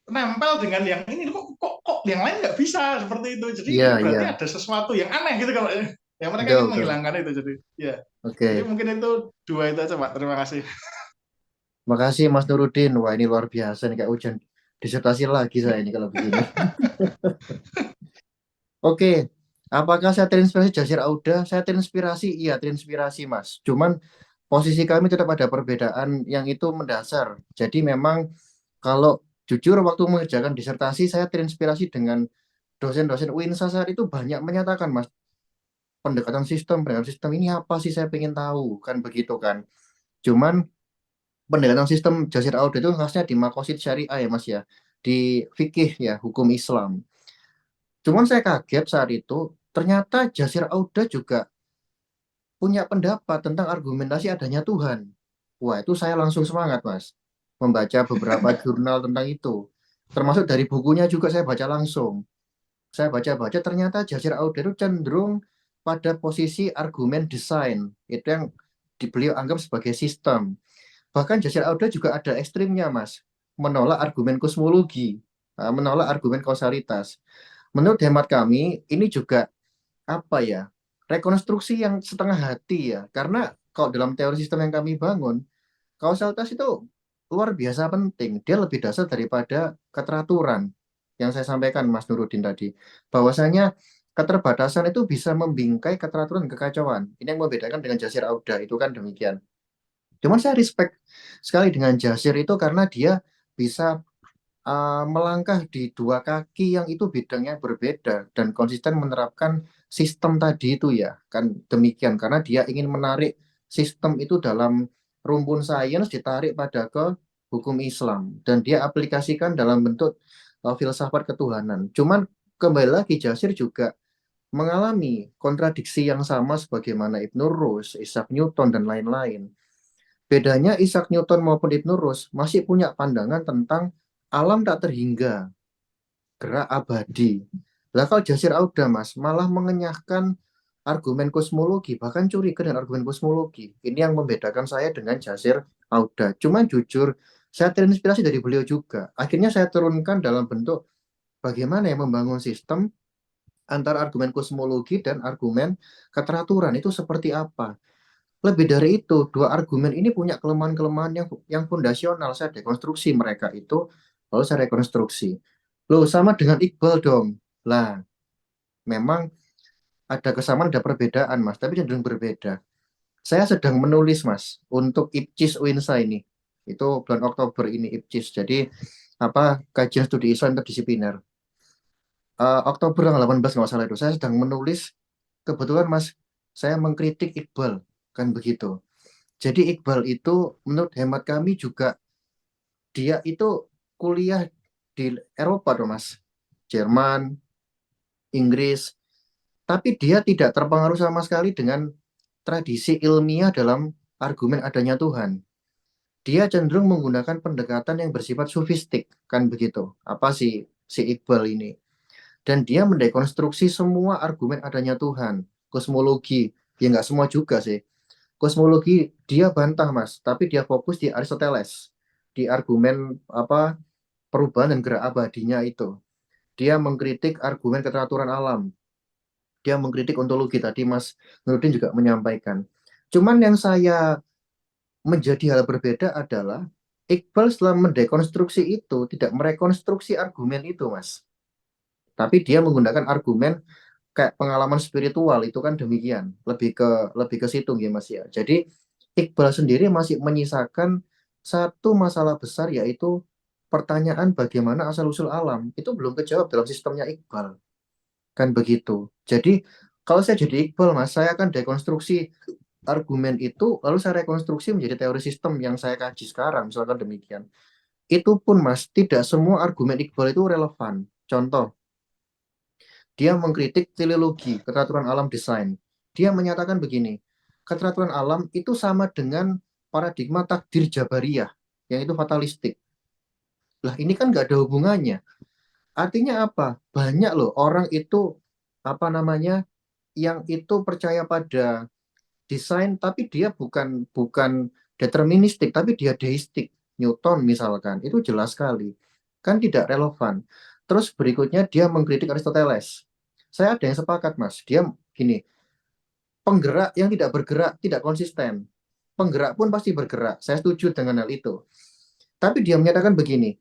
nempel dengan yang ini, kok yang lain nggak bisa seperti itu. Jadi berarti ada sesuatu yang aneh gitu kalau yang mereka ingin menghilangkan itu. Jadi ya. Jadi mungkin itu dua itu aja, Pak. Terima kasih. Makasih Mas Nurudin. Wah, ini luar biasa nih, kayak ujian disertasi lagi saya ini kalau begini. Oke, apakah saya terinspirasi Jasir Auda? Saya terinspirasi, iya terinspirasi Mas. Cuman posisi kami tetap ada perbedaan yang itu mendasar. Jadi memang kalau jujur waktu mengerjakan disertasi saya terinspirasi dengan dosen-dosen UINSA saat itu banyak menyatakan Mas, pendekatan sistem ini apa sih, saya pengen tahu kan begitu kan. Cuman pendekatan sistem Jasir Auda itu khasnya di Maqasid Syariah ya Mas ya, di fikih ya, hukum Islam. Cuman saya kaget saat itu ternyata Jasir Auda juga punya pendapat tentang argumentasi adanya Tuhan. Wah, itu saya langsung semangat Mas membaca beberapa jurnal tentang itu. Termasuk dari bukunya juga saya baca langsung. Saya baca-baca ternyata Jasir Auda itu cenderung pada posisi argumen desain. Itu yang beliau anggap sebagai sistem. Bahkan Jasir Auda juga ada ekstrimnya, Mas. Menolak argumen kosmologi, menolak argumen kausalitas. Menurut hemat kami, ini juga apa ya, rekonstruksi yang setengah hati ya. Karena kalau dalam teori sistem yang kami bangun, kausalitas itu luar biasa penting. Dia lebih dasar daripada keteraturan yang saya sampaikan Mas Nurudin tadi. Bahwasanya keterbatasan itu bisa membingkai keteraturan kekacauan. Ini yang membedakan dengan Jasir Auda, itu kan demikian. Cuman saya respect sekali dengan Jasir itu karena dia bisa melangkah di dua kaki yang itu bidangnya berbeda dan konsisten menerapkan sistem tadi itu ya, kan demikian, karena dia ingin menarik sistem itu dalam rumpun sains, ditarik pada ke hukum Islam dan dia aplikasikan dalam bentuk filsafat ketuhanan. Cuman kembali lagi Jasir juga mengalami kontradiksi yang sama sebagaimana Ibnu Rus, Isaac Newton dan lain-lain. Bedanya Isaac Newton maupun Ibnu Rus masih punya pandangan tentang alam tak terhingga, gerak abadi. Lah kalau Jasir Auda Mas malah mengenyahkan argumen kosmologi, bahkan curiga dengan argumen kosmologi. Ini yang membedakan saya dengan Jasir Auda. Cuman jujur, saya terinspirasi dari beliau juga. Akhirnya saya turunkan dalam bentuk bagaimana yang membangun sistem antara argumen kosmologi dan argumen keteraturan itu seperti apa. Lebih dari itu, dua argumen ini punya kelemahan-kelemahan yang fondasional. Saya dekonstruksi mereka itu, lalu saya rekonstruksi. Loh, sama dengan Iqbal dong. Lah, memang ada kesamaan, ada perbedaan, Mas, tapi cenderung berbeda. Saya sedang menulis, Mas, untuk IPCIS UINSA ini. Itu bulan Oktober ini IPCIS. Jadi, kajian studi Islam interdisipliner. Oktober tanggal 18 nggak salah itu, saya sedang menulis, kebetulan Mas, saya mengkritik Iqbal, kan begitu. Jadi Iqbal itu menurut hemat kami juga dia itu kuliah di Eropa tuh Mas, Jerman, Inggris, tapi dia tidak terpengaruh sama sekali dengan tradisi ilmiah dalam argumen adanya Tuhan. Dia cenderung menggunakan pendekatan yang bersifat sufistik, kan begitu. Apa sih si Iqbal ini? Dan dia mendekonstruksi semua argumen adanya Tuhan, kosmologi, ya nggak semua juga sih. Kosmologi dia bantah Mas, tapi dia fokus di Aristoteles, di argumen apa perubahan dan gerak abadinya itu. Dia mengkritik argumen keteraturan alam, dia mengkritik ontologi tadi Mas Nurdin juga menyampaikan. Cuman yang saya menjadi hal berbeda adalah Iqbal setelah mendekonstruksi itu tidak merekonstruksi argumen itu Mas. Tapi dia menggunakan argumen kayak pengalaman spiritual itu kan demikian, lebih ke situ ya Mas ya. Jadi Iqbal sendiri masih menyisakan satu masalah besar yaitu pertanyaan bagaimana asal usul alam itu belum kejawab dalam sistemnya Iqbal, kan begitu. Jadi kalau saya jadi Iqbal Mas, saya akan dekonstruksi argumen itu lalu saya rekonstruksi menjadi teori sistem yang saya kaji sekarang misalkan demikian. Itu pun Mas, tidak semua argumen Iqbal itu relevan. Contoh, dia mengkritik teleologi, keteraturan alam desain. Dia menyatakan begini, keteraturan alam itu sama dengan paradigma takdir jabariyah, yang itu fatalistik. Lah ini kan nggak ada hubungannya. Artinya apa? Banyak loh orang itu, apa namanya, yang itu percaya pada desain, tapi dia bukan bukan deterministik, tapi dia deistik. Newton misalkan, itu jelas sekali. Kan tidak relevan. Terus berikutnya dia mengkritik Aristoteles. Saya ada yang sepakat, Mas. Dia gini, penggerak yang tidak bergerak tidak konsisten. Penggerak pun pasti bergerak. Saya setuju dengan hal itu. Tapi dia menyatakan begini,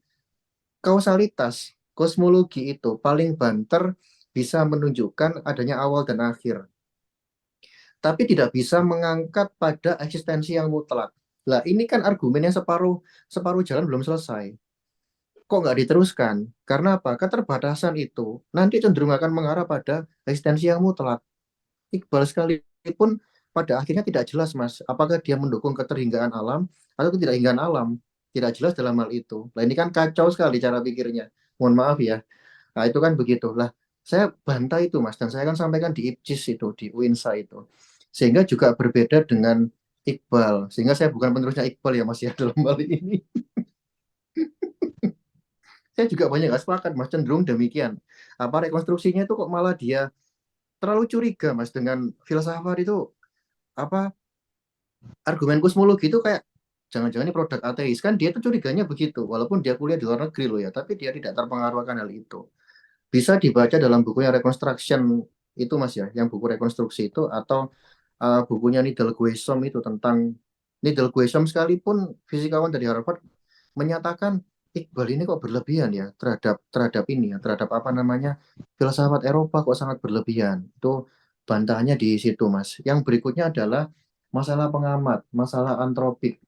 kausalitas, kosmologi itu paling banter bisa menunjukkan adanya awal dan akhir. Tapi tidak bisa mengangkat pada eksistensi yang mutlak. Lah ini kan argumennya separuh separuh jalan belum selesai. Kok nggak diteruskan? Karena apa? Keterbatasan itu nanti cenderung akan mengarah pada eksistensi yang mutlak. Iqbal sekalipun pada akhirnya tidak jelas, Mas, apakah dia mendukung keterhinggaan alam atau ketidakhinggaan alam. Tidak jelas dalam hal itu. Nah, ini kan kacau sekali cara pikirnya. Mohon maaf ya. Nah, itu kan begitu. Lah, saya bantah itu, Mas, dan saya akan sampaikan di IPCIS itu, di UINSA itu. Sehingga juga berbeda dengan Iqbal. Sehingga saya bukan penerusnya Iqbal ya, Mas, ya, dalam hal ini. Saya juga banyak nggak sepakat, Mas, cenderung demikian. Apa rekonstruksinya itu kok malah dia terlalu curiga, Mas, dengan filsafat itu apa argumen kosmologi itu kayak jangan-jangan ini produk ateis kan dia tuh curiganya begitu walaupun dia kuliah di luar negeri loh ya tapi dia tidak terpengaruh akan hal itu bisa dibaca dalam bukunya Reconstruction itu Mas ya yang buku rekonstruksi itu atau bukunya Nigel Guesom itu tentang Nigel Guesom sekalipun fisikawan dari Harvard menyatakan Iqbal ini kok berlebihan ya terhadap terhadap ini ya terhadap apa namanya filsafat Eropa kok sangat berlebihan itu bantahannya di situ Mas yang berikutnya adalah masalah pengamat masalah antropik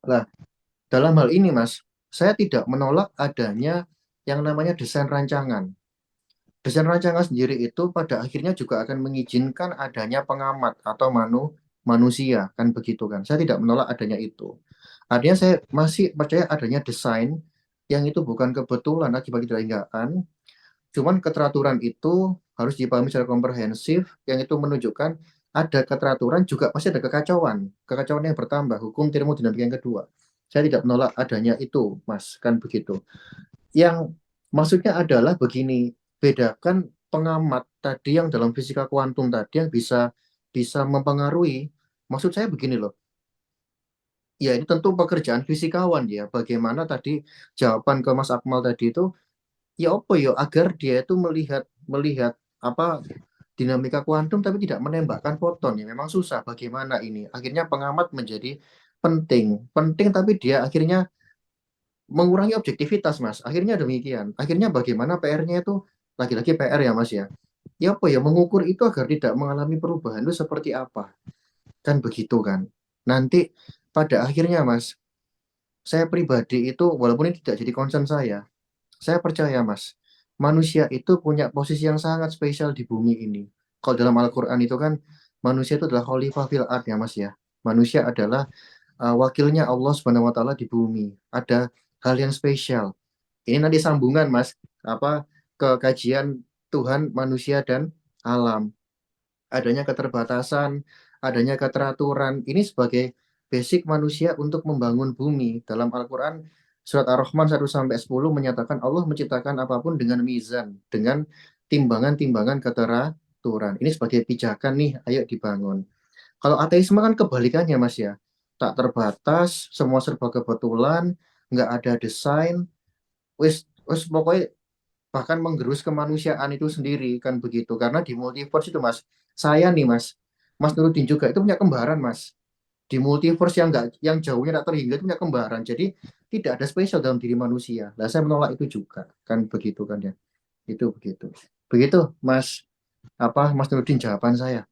lah dalam hal ini Mas saya tidak menolak adanya yang namanya desain rancangan. Desain rancangan sendiri itu pada akhirnya juga akan mengizinkan adanya pengamat atau manusia, kan begitu kan. Saya tidak menolak adanya itu. Artinya saya masih percaya adanya desain yang itu bukan kebetulan akibat ketidakinggaan, cuman keteraturan itu harus dipahami secara komprehensif, yang itu menunjukkan ada keteraturan juga pasti ada kekacauan. Kekacauan yang bertambah, hukum termodinamika yang kedua. Saya tidak menolak adanya itu, Mas, kan begitu. Yang maksudnya adalah begini, bedakan pengamat tadi yang dalam fisika kuantum tadi yang bisa bisa mempengaruhi. Maksud saya begini loh. Ya ini tentu pekerjaan fisikawan ya. Bagaimana tadi jawaban ke Mas Akmal tadi itu ya apa ya agar dia itu melihat melihat apa dinamika kuantum tapi tidak menembakkan foton ya memang susah bagaimana ini. Akhirnya pengamat menjadi penting. Penting tapi dia akhirnya mengurangi objektivitas Mas. Akhirnya demikian. Akhirnya bagaimana PR-nya itu lagi-lagi PR ya Mas ya. Ya apa ya mengukur itu agar tidak mengalami perubahan itu seperti apa. Kan begitu kan. Nanti pada akhirnya Mas, saya pribadi itu walaupun ini tidak jadi concern saya percaya Mas. manusia itu punya posisi yang sangat spesial di bumi ini. Kalau dalam Al-Quran itu kan manusia itu adalah khalifah fil ard ya Mas ya. Manusia adalah wakilnya Allah Subhanahu wa taala di bumi. Ada hal yang spesial. Ini nanti sambungan Mas, apa ke kajian Tuhan, manusia dan alam. Adanya keterbatasan, adanya keteraturan. Ini sebagai basic manusia untuk membangun bumi. Dalam Al-Quran, surat Ar-Rahman 1-10 menyatakan Allah menciptakan apapun dengan mizan, dengan timbangan-timbangan keteraturan. Ini sebagai pijakan nih, ayo dibangun. Kalau ateisme kan kebalikannya Mas ya. Tak terbatas, semua serba kebetulan, nggak ada desain, wis pokoknya bahkan menggerus kemanusiaan itu sendiri kan begitu. Karena di multiverse itu Mas, saya nih Mas Nuruddin juga itu punya kembaran Mas. Di multiverse yang enggak, yang jauhnya tak terhingga itu punya kembaran. Jadi tidak ada spesial dalam diri manusia. Nah, saya menolak itu juga kan begitu kan ya. Itu begitu. Begitu Mas Mas Nuruddin jawaban saya.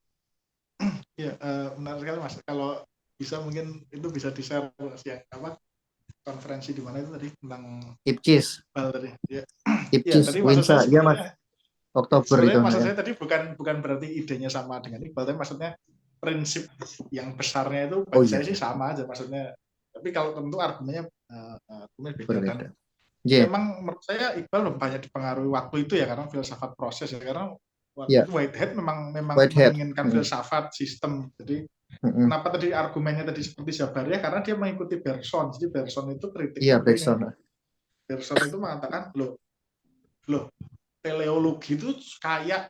Ya, menarik sekali Mas. Kalau bisa mungkin itu bisa di-share Mas ya, konferensi di mana itu tadi tentang Ipcis tadi. Ya. Ipcis Tadi maksud saya Winsa, iya Mas. sebenarnya Oktober itu maksud ya. saya tadi bukan berarti idenya sama dengan Iqbal, tapi maksudnya prinsip yang besarnya itu bagi saya sih sama aja maksudnya. Tapi kalau tentu argumennya beda. Dan memang menurut saya Iqbal banyak dipengaruhi waktu itu ya, karena filsafat proses ya, karena waktu itu Whitehead memang menginginkan filsafat sistem. Jadi kenapa tadi argumennya tadi seperti Jabariyah, karena dia mengikuti Bergson. Jadi Bergson itu kritik. Iya, Bergson. Bergson itu mengatakan loh teleologi itu kayak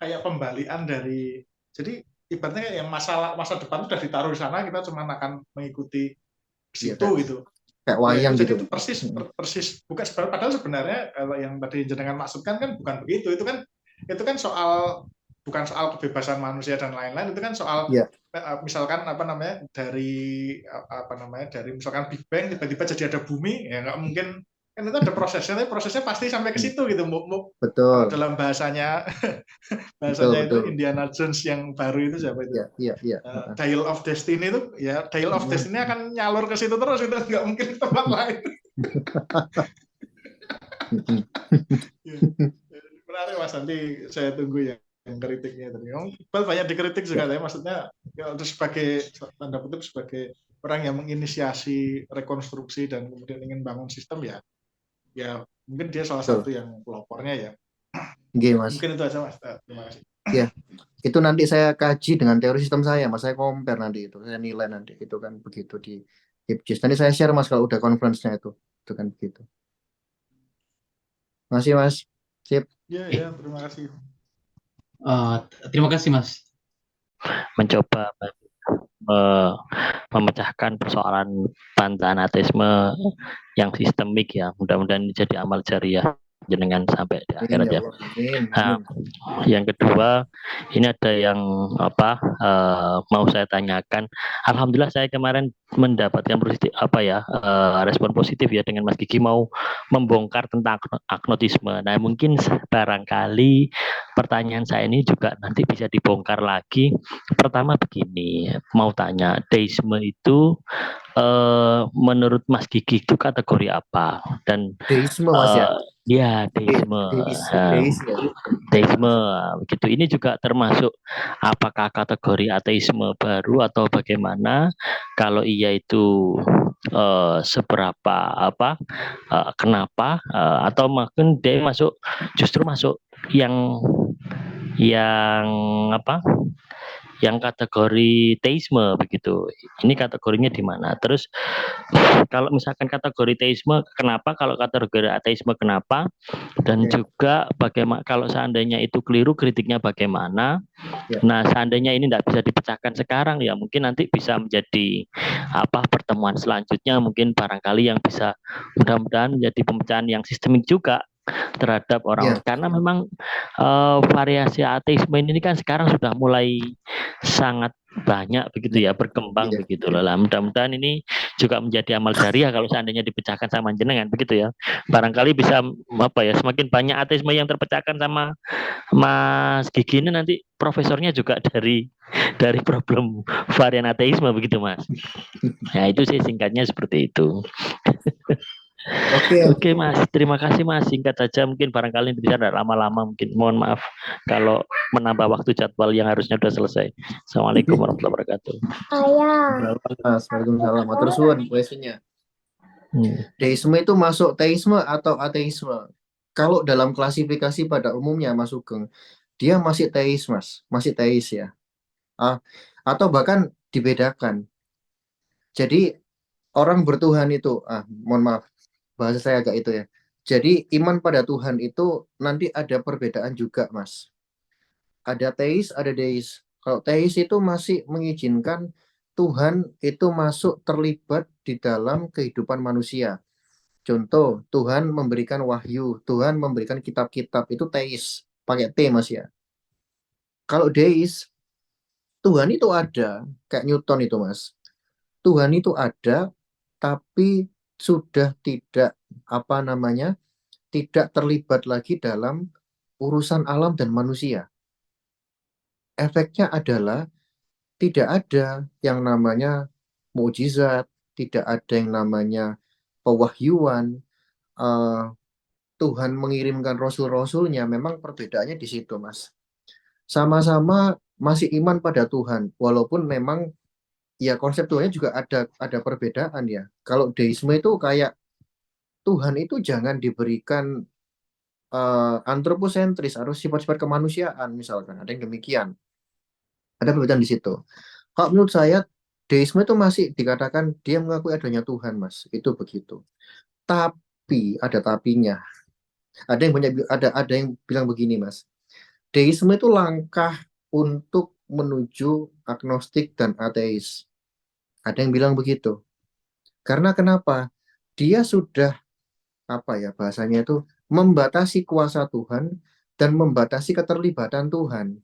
kayak pembalian dari, jadi ibaratnya yang masa depan sudah ditaruh di sana, kita cuma akan mengikuti situ gitu. Kayak wayang jadi gitu. Itu persis bukan, padahal sebenarnya kalau yang tadi jenengan maksudkan kan bukan begitu. Itu kan soal, bukan soal kebebasan manusia dan lain-lain. Itu kan soal misalkan dari misalkan Big Bang tiba-tiba jadi ada bumi, ya nggak mungkin kan, itu ada prosesnya, tapi prosesnya pasti sampai ke situ gitu. Betul. Dalam bahasanya betul. itu Indiana Jones yang baru itu siapa itu? Iya. Dial of Destiny itu ya, Dial of Destiny akan nyalur ke situ terus, itu nggak mungkin ke tempat lain. Menarik Mas, nanti saya tunggu yang kritiknya tadi. Iqbal banyak dikritik juga, tapi maksudnya ya, untuk sebagai tanda kutip sebagai orang yang menginisiasi rekonstruksi dan kemudian ingin bangun sistem ya mungkin dia salah satu yang pelopornya ya. Mas. Mungkin itu aja Mas. Terima kasih. Ya, itu nanti saya kaji dengan teori sistem saya Mas. Saya compare nanti itu, saya nilai nanti itu kan begitu di Ipcis. Nanti saya share Mas kalau udah conference-nya itu kan begitu. Makasih Mas. Sip. Ya, terima kasih. Terima kasih Mas. Mencoba memecahkan persoalan bantahan ateisme yang sistemik ya. Mudah-mudahan ini jadi amal jariah jenengan sampai di akhirat ya. Nah, yang kedua, ini ada yang mau saya tanyakan. Alhamdulillah saya kemarin mendapatkan respon positif ya dengan Mas Gigi mau membongkar tentang agnotisme. Nah, mungkin barangkali pertanyaan saya ini juga nanti bisa dibongkar lagi. Pertama begini, mau tanya, deisme itu menurut Mas Gigi itu kategori apa? Dan deisme Mas ya? Ya, deisme. Deisme begitu. Ini juga termasuk apakah kategori ateisme baru atau bagaimana? Kalau iya itu seberapa kenapa? Atau mungkin dia justru masuk yang yang kategori teisme begitu. Ini kategorinya di mana? Terus kalau misalkan kategori teisme kenapa? Kalau kategori ateisme kenapa? Dan juga bagaimana kalau seandainya itu keliru, kritiknya bagaimana? Nah, seandainya ini tidak bisa dipecahkan sekarang ya mungkin nanti bisa menjadi pertemuan selanjutnya, mungkin barangkali yang bisa mudah-mudahan menjadi pemecahan yang sistemik juga terhadap orang, karena memang variasi ateisme ini kan sekarang sudah mulai sangat banyak begitu ya, berkembang begitu loh. Mudah-mudahan ini juga menjadi amal jariah kalau seandainya dipecahkan sama jenengan begitu ya. Barangkali bisa semakin banyak ateisme yang terpecahkan sama Mas Gigi ini, nanti profesornya juga dari problem varian ateisme begitu Mas. Nah, itu sih singkatnya seperti itu. Oke, Oke Mas, terima kasih Mas. Singkat saja, mungkin barangkali bisa tidak lama-lama. Mungkin mohon maaf kalau menambah waktu jadwal yang harusnya sudah selesai. Assalamualaikum warahmatullahi wabarakatuh. Mas. Waalaikumsalam. Matur suwun questionnya. Deisme itu masuk teisme atau ateisme? Kalau dalam klasifikasi pada umumnya Mas Sugeng, dia masih teis Mas, masih teis ya. Atau bahkan dibedakan. Jadi orang bertuhan itu, mohon maaf, bahasa saya agak itu ya. Jadi iman pada Tuhan itu nanti ada perbedaan juga Mas. Ada teis, ada deis. Kalau teis itu masih mengizinkan Tuhan itu masuk terlibat di dalam kehidupan manusia. Contoh, Tuhan memberikan wahyu, Tuhan memberikan kitab-kitab, itu teis, pakai T Mas ya. Kalau deis, Tuhan itu ada, kayak Newton itu Mas. Tuhan itu ada, tapi sudah tidak, apa namanya, tidak terlibat lagi dalam urusan alam dan manusia. Efeknya adalah tidak ada yang namanya mukjizat, tidak ada yang namanya pewahyuan, eh, Tuhan mengirimkan rasul-rasulnya, memang perbedaannya di situ, Mas. Sama-sama masih iman pada Tuhan, walaupun memang ya konseptualnya juga ada perbedaan ya. Kalau deisme itu kayak Tuhan itu jangan diberikan antroposentris, harus sifat-sifat kemanusiaan misalkan, ada yang demikian. Ada perbedaan di situ. Kalau menurut saya deisme itu masih dikatakan dia mengakui adanya Tuhan, Mas. Itu begitu. Tapi ada tapinya. Ada yang bilang begini, Mas. Deisme itu langkah untuk menuju agnostik dan ateis. Ada yang bilang begitu. Karena kenapa? Dia sudah apa ya bahasanya itu membatasi kuasa Tuhan dan membatasi keterlibatan Tuhan.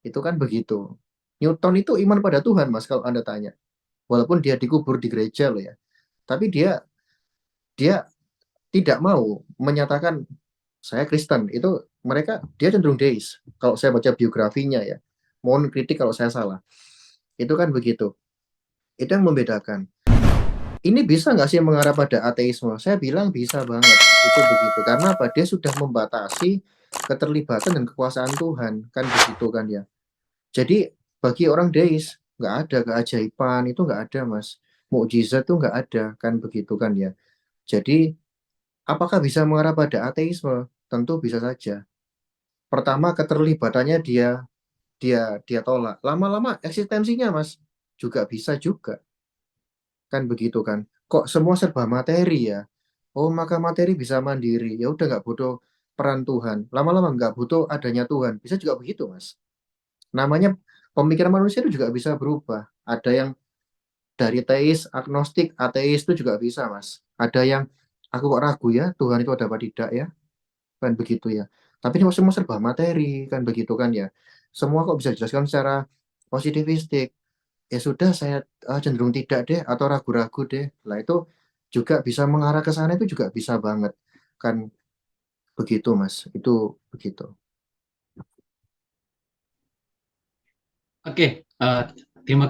Itu kan begitu. Newton itu iman pada Tuhan, Mas, kalau Anda tanya. Walaupun dia dikubur di gereja loh ya. Tapi dia tidak mau menyatakan saya Kristen. Itu dia cenderung deis. Kalau saya baca biografinya ya. Mohon kritik kalau saya salah. Itu kan begitu. Itu yang membedakan. Ini bisa nggak sih mengarah pada ateisme? Saya bilang bisa banget. Itu begitu. Karena apa? Dia sudah membatasi keterlibatan dan kekuasaan Tuhan. Kan begitu kan ya. Jadi bagi orang deis, nggak ada keajaiban. Itu nggak ada, Mas. Mukjizat itu nggak ada. Kan begitu kan ya. Jadi apakah bisa mengarah pada ateisme? Tentu bisa saja. Pertama keterlibatannya dia tolak. Lama-lama eksistensinya, Mas, juga bisa juga. Kan begitu kan. Kok semua serba materi ya? Oh, maka materi bisa mandiri. Ya udah nggak butuh peran Tuhan. Lama-lama nggak butuh adanya Tuhan. Bisa juga begitu, Mas. Namanya pemikiran manusia itu juga bisa berubah. Ada yang dari teis, agnostik, ateis itu juga bisa, Mas. Ada yang aku kok ragu ya, Tuhan itu ada apa tidak ya? Kan begitu ya. Tapi ini semua serba materi, kan begitu kan ya. Semua kok bisa dijelaskan secara positivistik. Ya sudah, saya cenderung tidak deh, atau ragu-ragu deh. Lah itu juga bisa mengarah ke sana, itu juga bisa banget. Kan begitu, Mas. Itu begitu. Oke, terima